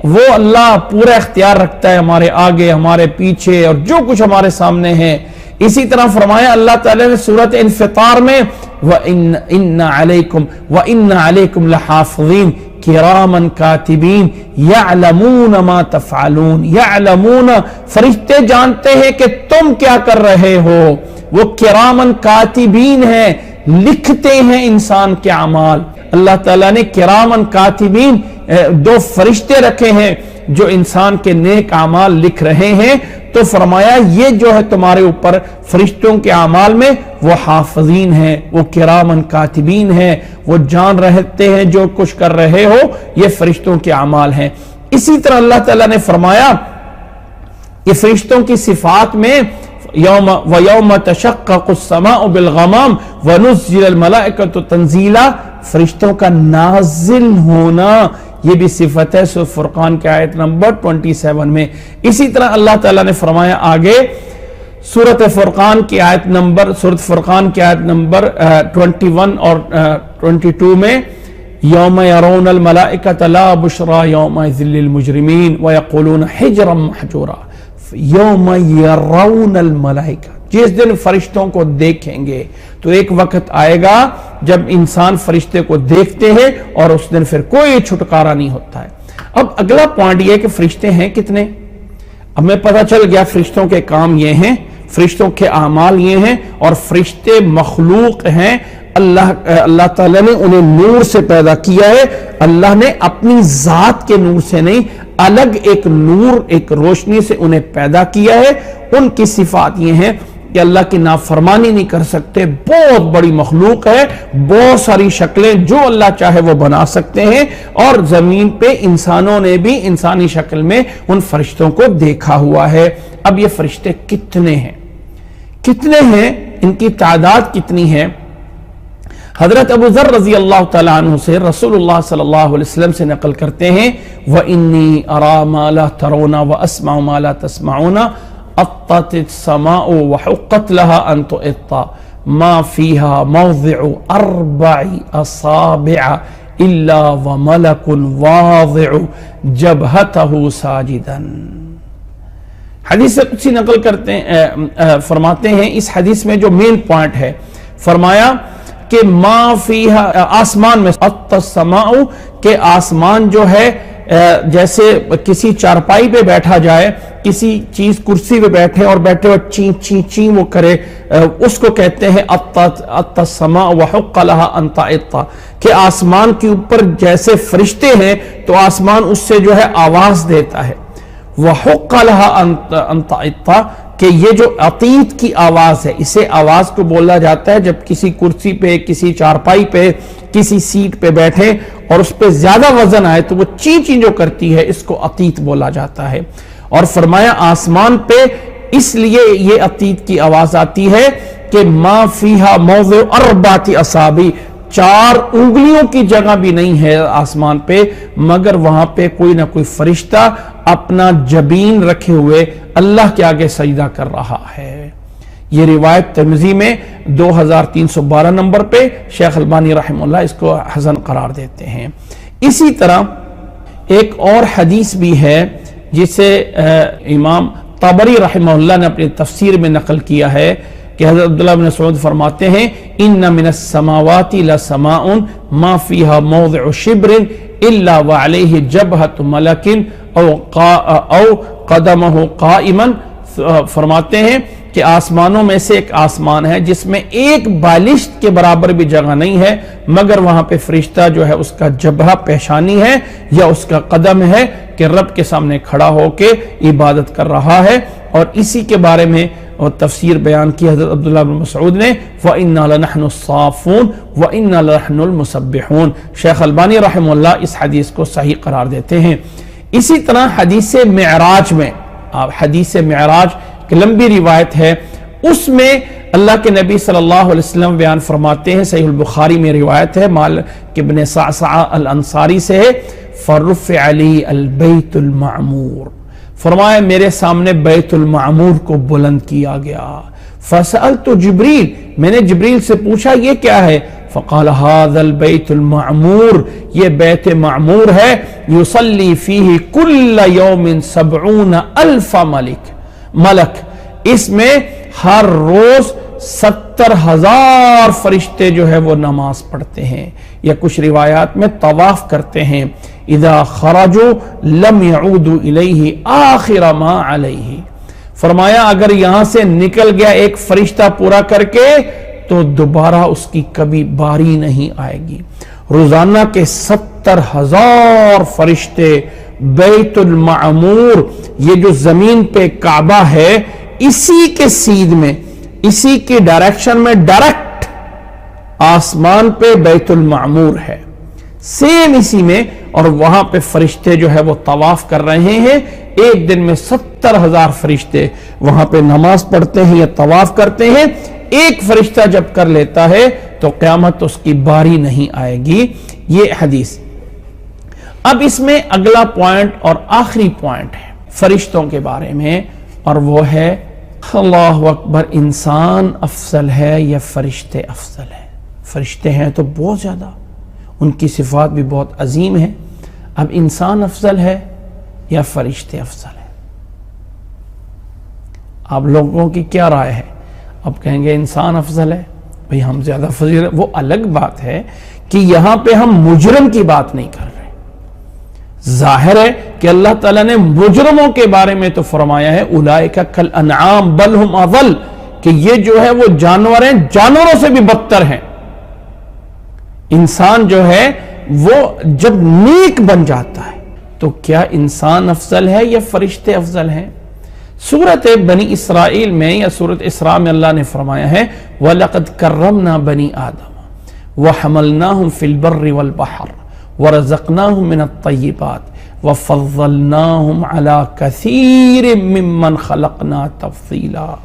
وہ اللہ پورا اختیار رکھتا ہے ہمارے آگے، ہمارے پیچھے اور جو کچھ ہمارے سامنے ہے. اسی طرح فرمایا اللہ تعالیٰ نے سورت انفطار میں وَإِنَّ عَلَيْكُمْ لَحَافِظِينَ کِرَامًا کاتبین یعلمون ما تفعلون. یعلمون فرشتے جانتے ہیں کہ تم کیا کر رہے ہو. وہ کرامن کاتبین ہیں، لکھتے ہیں انسان کے اعمال. اللہ تعالیٰ نے کرامن کاتبین دو فرشتے رکھے ہیں جو انسان کے نیک اعمال لکھ رہے ہیں. تو فرمایا یہ جو ہے تمہارے اوپر فرشتوں کے اعمال میں وہ حافظین ہیں، وہ کرامن کاتبین ہیں، وہ جان رہتے ہیں جو کچھ کر رہے ہو، یہ فرشتوں کے اعمال ہیں. اسی طرح اللہ تعالیٰ نے فرمایا کہ فرشتوں کی صفات میں وَيَوْمَ تَشَقَّقُ السَّمَاءُ بِالْغَمَامِ وَنُزِّلَ الْمَلَائِكَةُ تَنزِيلًا. فرشتوں کا نازل ہونا یہ بھی صفت ہے سورۃ فرقان کی آیت نمبر 27 میں. اسی طرح اللہ تعالیٰ نے فرمایا آگے سورۃ فرقان کی آیت نمبر 21 اور 22 میں یوم یرون الملائکۃ لا بشری یومئذ للمجرمین ویقولون حجرا محجورا. یوم یرون الملائکہ، جس دن فرشتوں کو دیکھیں گے تو ایک وقت آئے گا جب انسان فرشتے کو دیکھتے ہیں اور اس دن پھر کوئی چھٹکارا نہیں ہوتا ہے. اب اگلا پوائنٹ یہ کہ فرشتے ہیں کتنے. اب میں پتہ چل گیا فرشتوں کے کام یہ ہیں، فرشتوں کے اعمال یہ ہیں، اور فرشتے مخلوق ہیں. اللہ تعالیٰ نے انہیں نور سے پیدا کیا ہے. اللہ نے اپنی ذات کے نور سے نہیں، الگ ایک نور، ایک روشنی سے انہیں پیدا کیا ہے. ان کی صفات یہ ہیں کہ اللہ کی نافرمانی نہیں کر سکتے، بہت بڑی مخلوق ہے، بہت ساری شکلیں جو اللہ چاہے وہ بنا سکتے ہیں. اور زمین پہ انسانوں نے بھی انسانی شکل میں ان فرشتوں کو دیکھا ہوا ہے. اب یہ فرشتے کتنے ہیں، ان کی تعداد کتنی ہے؟ حضرت ابو ذر رضی اللہ تعالیٰ عنہ سے رسول اللہ صلی اللہ علیہ وسلم سے نقل کرتے ہیں وَإِنِّي أَرَى مَا لَا تَرَوْنَ وَأَسْمَعُ مَا لَا تَسْمَعُونَ أَطَّتِ السَّمَاءُ وَحُقَّتْ لَهَا أَن تُؤِطَّ مَا فِيهَا مَوْضِعُ 4 أَصَابِعَ إِلَّا وَمَلَكٌ وَاضِعُ جَبْهَتَهُ سَاجِدًا. حدیث قدسی نقل کرتے ہیں، فرماتے ہیں اس حدیث میں جو مین پوائنٹ ہے، فرمایا کہ ما فیہا، آسمان میں، السماء کہ آسمان جو ہے جیسے کسی چارپائی پہ بیٹھا جائے، کسی چیز کرسی پہ بیٹھے اور بیٹھے اور چین چین چین وہ کرے، اس کو کہتے ہیں السماء وحق لها ان تئط. کہ آسمان کے اوپر جیسے فرشتے ہیں تو آسمان اس سے جو ہے آواز دیتا ہے. وحق لها ان تئط کہ یہ جو عطیت کی آواز ہے، اسے آواز کو بولا جاتا ہے جب کسی کرسی پہ، کسی چارپائی پہ، کسی سیٹ پہ بیٹھے اور اس پہ زیادہ وزن آئے تو وہ چین چین جو کرتی ہے اس کو عطیت بولا جاتا ہے. اور فرمایا آسمان پہ اس لیے یہ عطیت کی آواز آتی ہے کہ ما فیہا موضع 4 اصابع، 4 انگلیوں کی جگہ بھی نہیں ہے آسمان پہ، مگر وہاں پہ کوئی نہ کوئی فرشتہ اپنا جبین رکھے ہوئے اللہ کے آگے سجدہ کر رہا ہے. یہ روایت ترمذی میں 2312 نمبر پہ شیخ البانی رحمہ اللہ اس کو حسن قرار دیتے ہیں. اسی طرح ایک اور حدیث بھی ہے جسے امام طبری رحمہ اللہ نے اپنی تفسیر میں نقل کیا ہے کہ حضرت عبداللہ بن مسعود فرماتے ہیں ان من السماوات لسماء ما فيها موضع شبر الا وعليه جبهة ملك او قدمه قائما. فرماتے ہیں کہ آسمانوں میں سے ایک آسمان ہے جس میں ایک بالشت کے برابر بھی جگہ نہیں ہے مگر وہاں پہ فرشتہ جو ہے اس کا جبہہ پیشانی ہے یا اس کا قدم ہے کہ رب کے سامنے کھڑا ہو کے عبادت کر رہا ہے. اور اسی کے بارے میں اور تفسیر بیان کی حضرت عبداللہ بن مسعود نے وَإِنَّا لَنَحْنُ الصَّافُونَ وَإِنَّا لَنَحْنُ الْمُسَبِّحُونَ. شیخ البانی رحمہ اللہ اس حدیث کو صحیح قرار دیتے ہیں. اسی طرح حدیث معراج میں، حدیث معراج کی لمبی روایت ہے، اس میں اللہ کے نبی صلی اللہ علیہ وسلم بیان فرماتے ہیں، صحیح البخاری میں روایت ہے مالک بن صعصع الانصاری سے ہے فَرُفِعَ لِي الْبَيْتُ الْمَعْمُورُ. فرمایا میرے سامنے بیت المعمور کو بلند کیا گیا. فَسَأَلْتُ جبریل، میں نے جبریل سے پوچھا یہ کیا ہے؟ فقال هذا البيت المعمور، یہ بیت معمور ہے يصلي فيه كل يوم 70,000 ملک، اس میں ہر روز 70,000 فرشتے جو ہے وہ نماز پڑھتے ہیں، یا کچھ روایات میں طواف کرتے ہیں. اذا خرجوا لم يعودوا الیہ آخر ما علیہ. فرمایا اگر یہاں سے نکل گیا ایک فرشتہ پورا کر کے تو دوبارہ اس کی کبھی باری نہیں آئے گی. روزانہ کے 70,000 فرشتے بیت المعمور، یہ جو زمین پہ کعبہ ہے، اسی کے سیدھ میں، اسی کی ڈائریکشن میں ڈائریکٹ آسمان پہ بیت المعمور ہے، سیم اسی میں، اور وہاں پہ فرشتے جو ہے وہ طواف کر رہے ہیں. ایک دن میں 70,000 فرشتے وہاں پہ نماز پڑھتے ہیں یا طواف کرتے ہیں. ایک فرشتہ جب کر لیتا ہے تو قیامت اس کی باری نہیں آئے گی. یہ حدیث. اب اس میں اگلا پوائنٹ اور آخری پوائنٹ ہے فرشتوں کے بارے میں، اور وہ ہے اللہ اکبر، انسان افضل ہے یا فرشتے افضل ہے؟ فرشتے ہیں تو بہت زیادہ، ان کی صفات بھی بہت عظیم ہیں. اب انسان افضل ہے یا فرشتے افضل ہے؟ آپ لوگوں کی کیا رائے ہے؟ اب کہیں گے انسان افضل ہے، بھئی ہم زیادہ فضیل. وہ الگ بات ہے کہ یہاں پہ ہم مجرم کی بات نہیں کر رہے. ظاہر ہے کہ اللہ تعالیٰ نے مجرموں کے بارے میں تو فرمایا ہے اولئک کالانعام بل ہم اضل، کہ یہ جو ہے وہ جانور ہیں، جانوروں سے بھی بدتر ہیں. انسان جو ہے وہ جب نیک بن جاتا ہے تو کیا انسان افضل ہے یا فرشتے افضل ہیں؟ سورت بنی اسرائیل میں یا سورت اسراء میں اللہ نے فرمایا ہے وَلَقَدْ كَرَّمْنَا بَنِي آدَمَ وَحَمَلْنَاهُمْ فِي الْبَرِّ وَالْبَحْرِ وَرَزَقْنَاهُمْ مِنَ الطَّيِّبَاتِ وَفَضَّلْنَاهُمْ عَلَى كَثِيرٍ مِّمَّنْ خَلَقْنَا تَفْضِيلًا.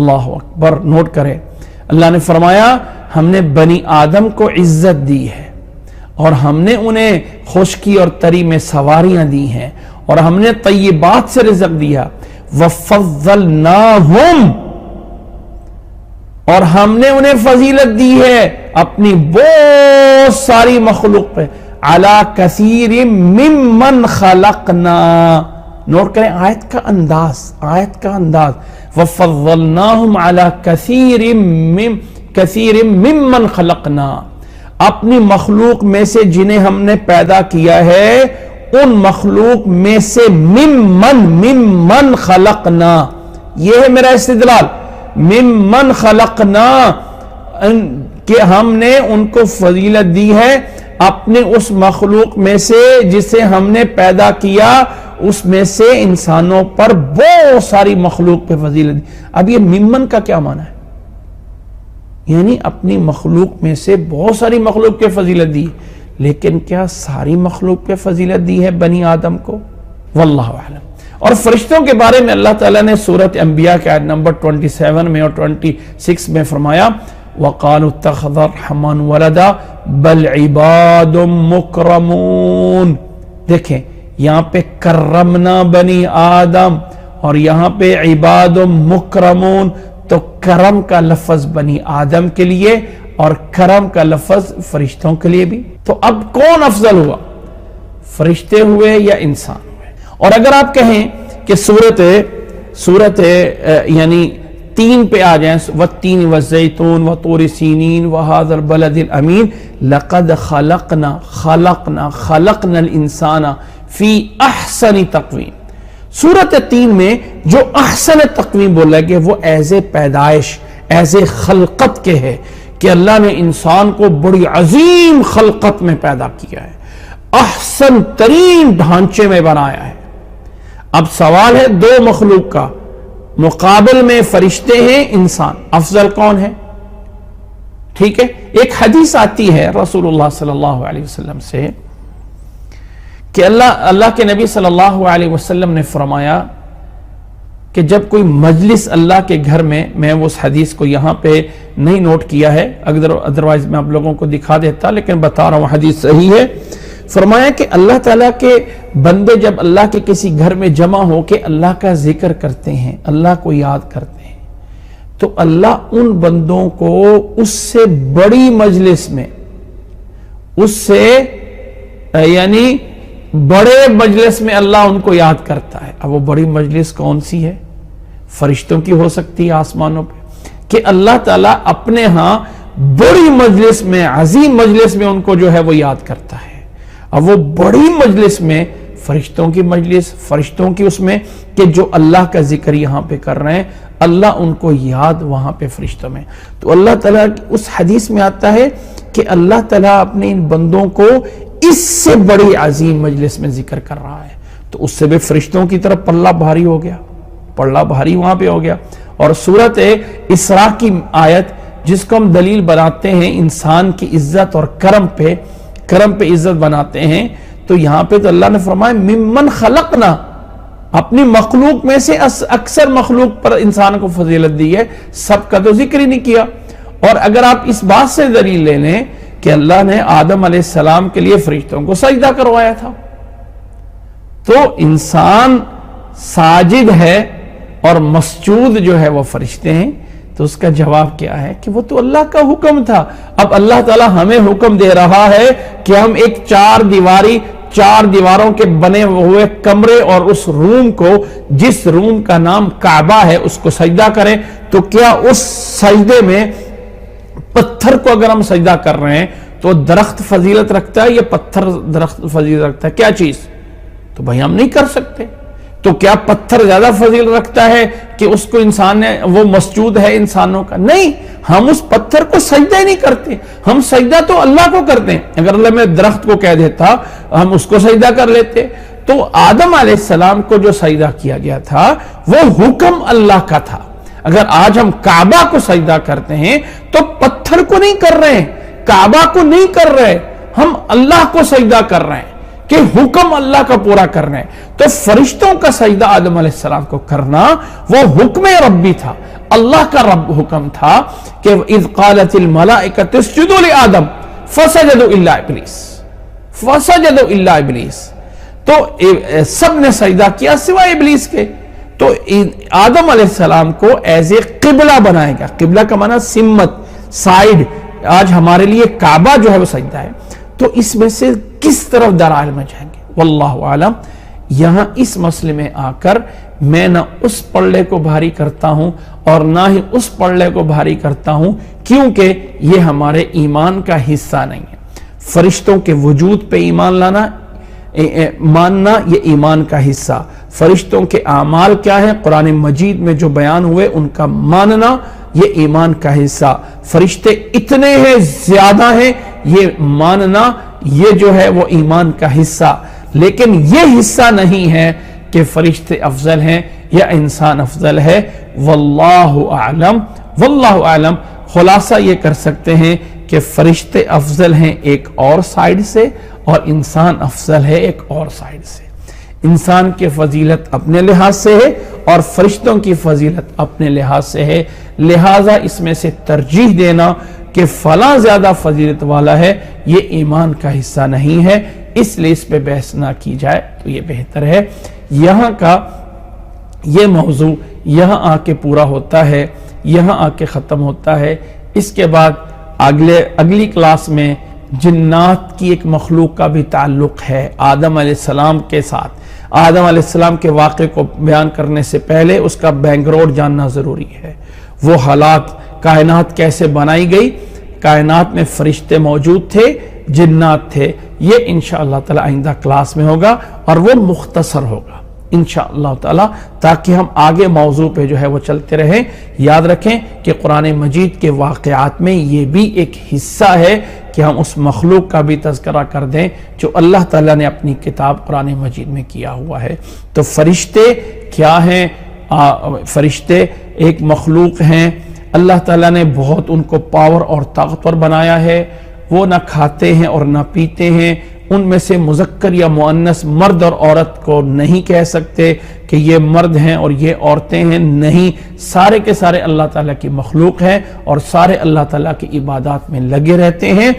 اللہ اکبر. نوٹ کریں، اللہ نے فرمایا ہم نے بنی آدم کو عزت دی ہے، اور ہم نے انہیں خشکی اور تری میں سواریاں دی ہیں، اور ہم نے طیبات سے رزق دیا. وَفَضَّلْنَاهُمْ، اور ہم نے انہیں فضیلت دی ہے اپنی بہت ساری مخلوق پہ. عَلَى كَثِيرٍ مِّمَّنْ خَلَقْنَا. نوٹ کریں آیت کا انداز. وَفَضَّلْنَاهُمْ عَلَى كَثِيرٍ مِّمَّنْ خَلَقْنَا. اپنی مخلوق میں سے جنہیں ہم نے پیدا کیا ہے، ان مخلوق میں سے ممن خلقنا. یہ ہے میرا استدلال. ممن خلقنا، کہ ہم نے ان کو فضیلت دی ہے اپنے اس مخلوق میں سے جسے ہم نے پیدا کیا، اس میں سے انسانوں پر بہت ساری مخلوق پہ فضیلت دی. اب یہ ممن کا کیا معنی ہے؟ یعنی اپنی مخلوق میں سے بہت ساری مخلوق پہ فضیلت دی، لیکن کیا ساری مخلوق پہ فضیلت دی ہے بنی آدم کو؟ واللہ اعلم. اور فرشتوں کے بارے میں اللہ تعالیٰ نے سورۃ انبیاء کے آیت نمبر 27 میں اور 26 میں فرمایا وَقَالُوا اتَّخَذَ الرَّحْمَنُ وَلَدًا بَلْ عِبَادٌ مُكْرَمُونَ. دیکھیں یہاں پہ کرمنا بنی آدم اور یہاں پہ عباد مکرمون. تو کرم کا لفظ بنی آدم کے لیے اور کرم کا لفظ فرشتوں کے لیے بھی. تو اب کون افضل ہوا، فرشتے ہوئے یا انسان ہوئے؟ اور اگر آپ کہیں کہ سورت یعنی 3 پہ آ جائیں، والتین والزیتون وطور سینین وہذا البلد الامین لقد خلقنا الانسان فی احسن تقویم. سورت 3 میں جو احسن تقویم بولا کہ وہ ایز پیدائش، ایز خلقت کے ہے، کہ اللہ نے انسان کو بڑی عظیم خلقت میں پیدا کیا ہے، احسن ترین ڈھانچے میں بنایا ہے. اب سوال ہے 2 مخلوق کا، مقابل میں فرشتے ہیں، انسان، افضل کون ہے؟ ٹھیک ہے. ایک حدیث آتی ہے رسول اللہ صلی اللہ علیہ وسلم سے کہ اللہ کے نبی صلی اللہ علیہ وسلم نے فرمایا کہ جب کوئی مجلس اللہ کے گھر میں اس حدیث کو یہاں پہ نہیں نوٹ کیا ہے، ادروائز میں آپ لوگوں کو دکھا دیتا، لیکن بتا رہا ہوں حدیث صحیح ہے. فرمایا کہ اللہ تعالیٰ کے بندے جب اللہ کے کسی گھر میں جمع ہو کے اللہ کا ذکر کرتے ہیں، اللہ کو یاد کرتے ہیں، تو اللہ ان بندوں کو اس سے بڑی مجلس میں، اس سے یعنی بڑے مجلس میں اللہ ان کو یاد کرتا ہے. اب وہ بڑی مجلس کون سی ہے؟ فرشتوں کی ہو سکتی ہے آسمانوں پہ کہ اللہ تعالیٰ اپنے ہاں بڑی مجلس میں، عظیم مجلس میں ان کو جو ہے وہ یاد کرتا ہے. اب وہ بڑی مجلس میں فرشتوں کی مجلس، فرشتوں کی اس میں کہ جو اللہ کا ذکر یہاں پہ کر رہے ہیں، اللہ ان کو یاد وہاں پہ فرشتوں میں. تو اللہ تعالیٰ اس حدیث میں آتا ہے کہ اللہ تعالیٰ اپنے ان بندوں کو اس سے بڑی عظیم مجلس میں ذکر کر رہا ہے. تو اس سے بھی فرشتوں کی طرف پلہ بھاری ہو گیا، پلہ بھاری وہاں پہ ہو گیا. اور سورۃ اسراء کی آیت جس کو ہم دلیل بناتے ہیں انسان کی عزت اور کرم پہ عزت بناتے ہیں، تو یہاں پہ تو اللہ نے فرمایا ممن خلقنا، اپنی مخلوق میں سے اکثر مخلوق پر انسان کو فضیلت دی ہے، سب کا تو ذکر ہی نہیں کیا. اور اگر آپ اس بات سے دلیل لے لیں کہ اللہ نے آدم علیہ السلام کے لیے فرشتوں کو سجدہ کروایا تھا، تو انسان ساجد ہے اور مسجود جو ہے وہ فرشتے ہیں، تو اس کا جواب کیا ہے کہ وہ تو اللہ کا حکم تھا. اب اللہ تعالیٰ ہمیں حکم دے رہا ہے کہ ہم ایک چار دیواروں کے بنے ہوئے کمرے اور اس روم کو، جس روم کا نام کعبہ ہے، اس کو سجدہ کریں. تو کیا اس سجدے میں پتھر کو اگر ہم سجدہ کر رہے ہیں تو درخت فضیلت رکھتا ہے یا پتھر درخت فضیلت رکھتا ہے؟ کیا چیز؟ تو بھائی ہم نہیں کر سکتے. تو کیا پتھر زیادہ فضیلت رکھتا ہے کہ اس کو انسان نے، وہ مسجود ہے انسانوں کا؟ نہیں، ہم اس پتھر کو سجدہ ہی نہیں کرتے، ہم سجدہ تو اللہ کو کرتے ہیں. اگر اللہ میں درخت کو کہہ دیتا ہم اس کو سجدہ کر لیتے. تو آدم علیہ السلام کو جو سجدہ کیا گیا تھا وہ حکم اللہ کا تھا. اگر آج ہم کعبہ کو سجدہ کرتے ہیں تو پتھر کو نہیں کر رہے ہیں، کعبہ کو نہیں کر رہے، ہم اللہ کو سجدہ کر رہے ہیں کہ حکم اللہ کا پورا کر رہے ہیں. تو فرشتوں کا سجدہ آدم علیہ السلام کو کرنا وہ حکم ربی تھا، اللہ کا رب حکم تھا کہ اذ قالت الملائکۃ اسجدوا لآدم فسجدوا الا ابلیس، تو سب نے سجدہ کیا سوائے ابلیس کے. تو آدم علیہ السلام کو ایز اے قبلہ بنائے گا. قبلہ کا معنی سمت، سائیڈ. آج ہمارے لیے کعبہ جو ہے وہ سجدہ ہے. تو اس میں سے کس طرف دلائل میں جائیں گے واللہ عالم. یہاں اس مسئلے میں آ کر میں نہ اس پلڑے کو بھاری کرتا ہوں اور نہ ہی اس پلڑے کو بھاری کرتا ہوں، کیونکہ یہ ہمارے ایمان کا حصہ نہیں ہے. فرشتوں کے وجود پہ ایمان ماننا یہ ایمان کا حصہ. فرشتوں کے اعمال کیا ہیں قرآن مجید میں جو بیان ہوئے ان کا ماننا یہ ایمان کا حصہ. فرشتے اتنے ہیں، زیادہ ہیں، یہ ماننا یہ جو ہے وہ ایمان کا حصہ. لیکن یہ حصہ نہیں ہے کہ فرشتے افضل ہیں یا انسان افضل ہے. واللہ اعلم. خلاصہ یہ کر سکتے ہیں کہ فرشتے افضل ہیں ایک اور سائیڈ سے اور انسان افضل ہے ایک اور سائیڈ سے. انسان کی فضیلت اپنے لحاظ سے ہے اور فرشتوں کی فضیلت اپنے لحاظ سے ہے. لہٰذا اس میں سے ترجیح دینا کہ فلاں زیادہ فضیلت والا ہے یہ ایمان کا حصہ نہیں ہے، اس لیے اس پہ بحث نہ کی جائے تو یہ بہتر ہے. یہاں کا یہ موضوع یہاں آ کے پورا ہوتا ہے، یہاں آ کے ختم ہوتا ہے. اس کے بعد اگلی کلاس میں جنات کی ایک مخلوق کا بھی تعلق ہے آدم علیہ السلام کے ساتھ. آدم علیہ السلام کے واقعے کو بیان کرنے سے پہلے اس کا بیک گراؤنڈ جاننا ضروری ہے. وہ حالات، کائنات کیسے بنائی گئی، کائنات میں فرشتے موجود تھے، جنات تھے، یہ انشاءاللہ تعالی آئندہ کلاس میں ہوگا اور وہ مختصر ہوگا انشاءاللہ تعالی، تاکہ ہم آگے موضوع پہ جو ہے وہ چلتے رہیں. یاد رکھیں کہ قرآن مجید کے واقعات میں یہ بھی ایک حصہ ہے کہ ہم اس مخلوق کا بھی تذکرہ کر دیں جو اللہ تعالیٰ نے اپنی کتاب قرآن مجید میں کیا ہوا ہے. تو فرشتے کیا ہیں؟ فرشتے ایک مخلوق ہیں، اللہ تعالیٰ نے بہت ان کو پاور اور طاقتور بنایا ہے. وہ نہ کھاتے ہیں اور نہ پیتے ہیں. ان میں سے مذکر یا مؤنث، مرد اور عورت کو نہیں کہہ سکتے کہ یہ مرد ہیں اور یہ عورتیں ہیں. نہیں، سارے کے سارے اللہ تعالیٰ کی مخلوق ہیں اور سارے اللہ تعالیٰ کی عبادات میں لگے رہتے ہیں.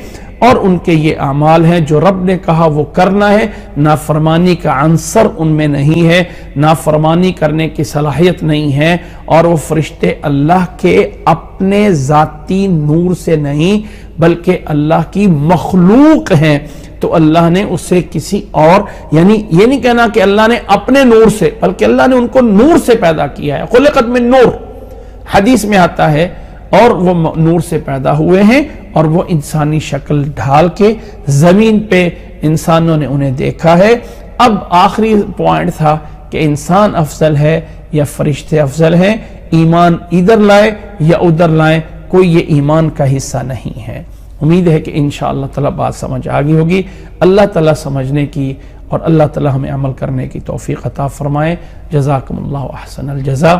اور ان کے یہ اعمال ہیں جو رب نے کہا وہ کرنا ہے، نافرمانی کا عنصر ان میں نہیں ہے، نافرمانی کرنے کی صلاحیت نہیں ہے، اور وہ فرشتے اللہ کے اپنے ذاتی نور سے نہیں بلکہ اللہ کی مخلوق ہیں۔ تو اللہ نے اسے کسی اور، یعنی یہ نہیں کہنا کہ اللہ نے اپنے نور سے، بلکہ اللہ نے ان کو نور سے پیدا کیا ہے، خلقت من نور حدیث میں آتا ہے، اور وہ نور سے پیدا ہوئے ہیں، اور وہ انسانی شکل ڈھال کے زمین پہ انسانوں نے انہیں دیکھا ہے۔ اب آخری پوائنٹ تھا کہ انسان افضل ہے یا فرشتے افضل ہیں، ایمان ادھر لائے یا ادھر لائیں، کوئی یہ ایمان کا حصہ نہیں ہے۔ امید ہے کہ انشاءاللہ تعالی بات سمجھ آگئی ہوگی۔ اللہ تعالی سمجھنے کی اور اللہ تعالی ہمیں عمل کرنے کی توفیق عطا فرمائے۔ جزاکم اللہ احسن الجزاء۔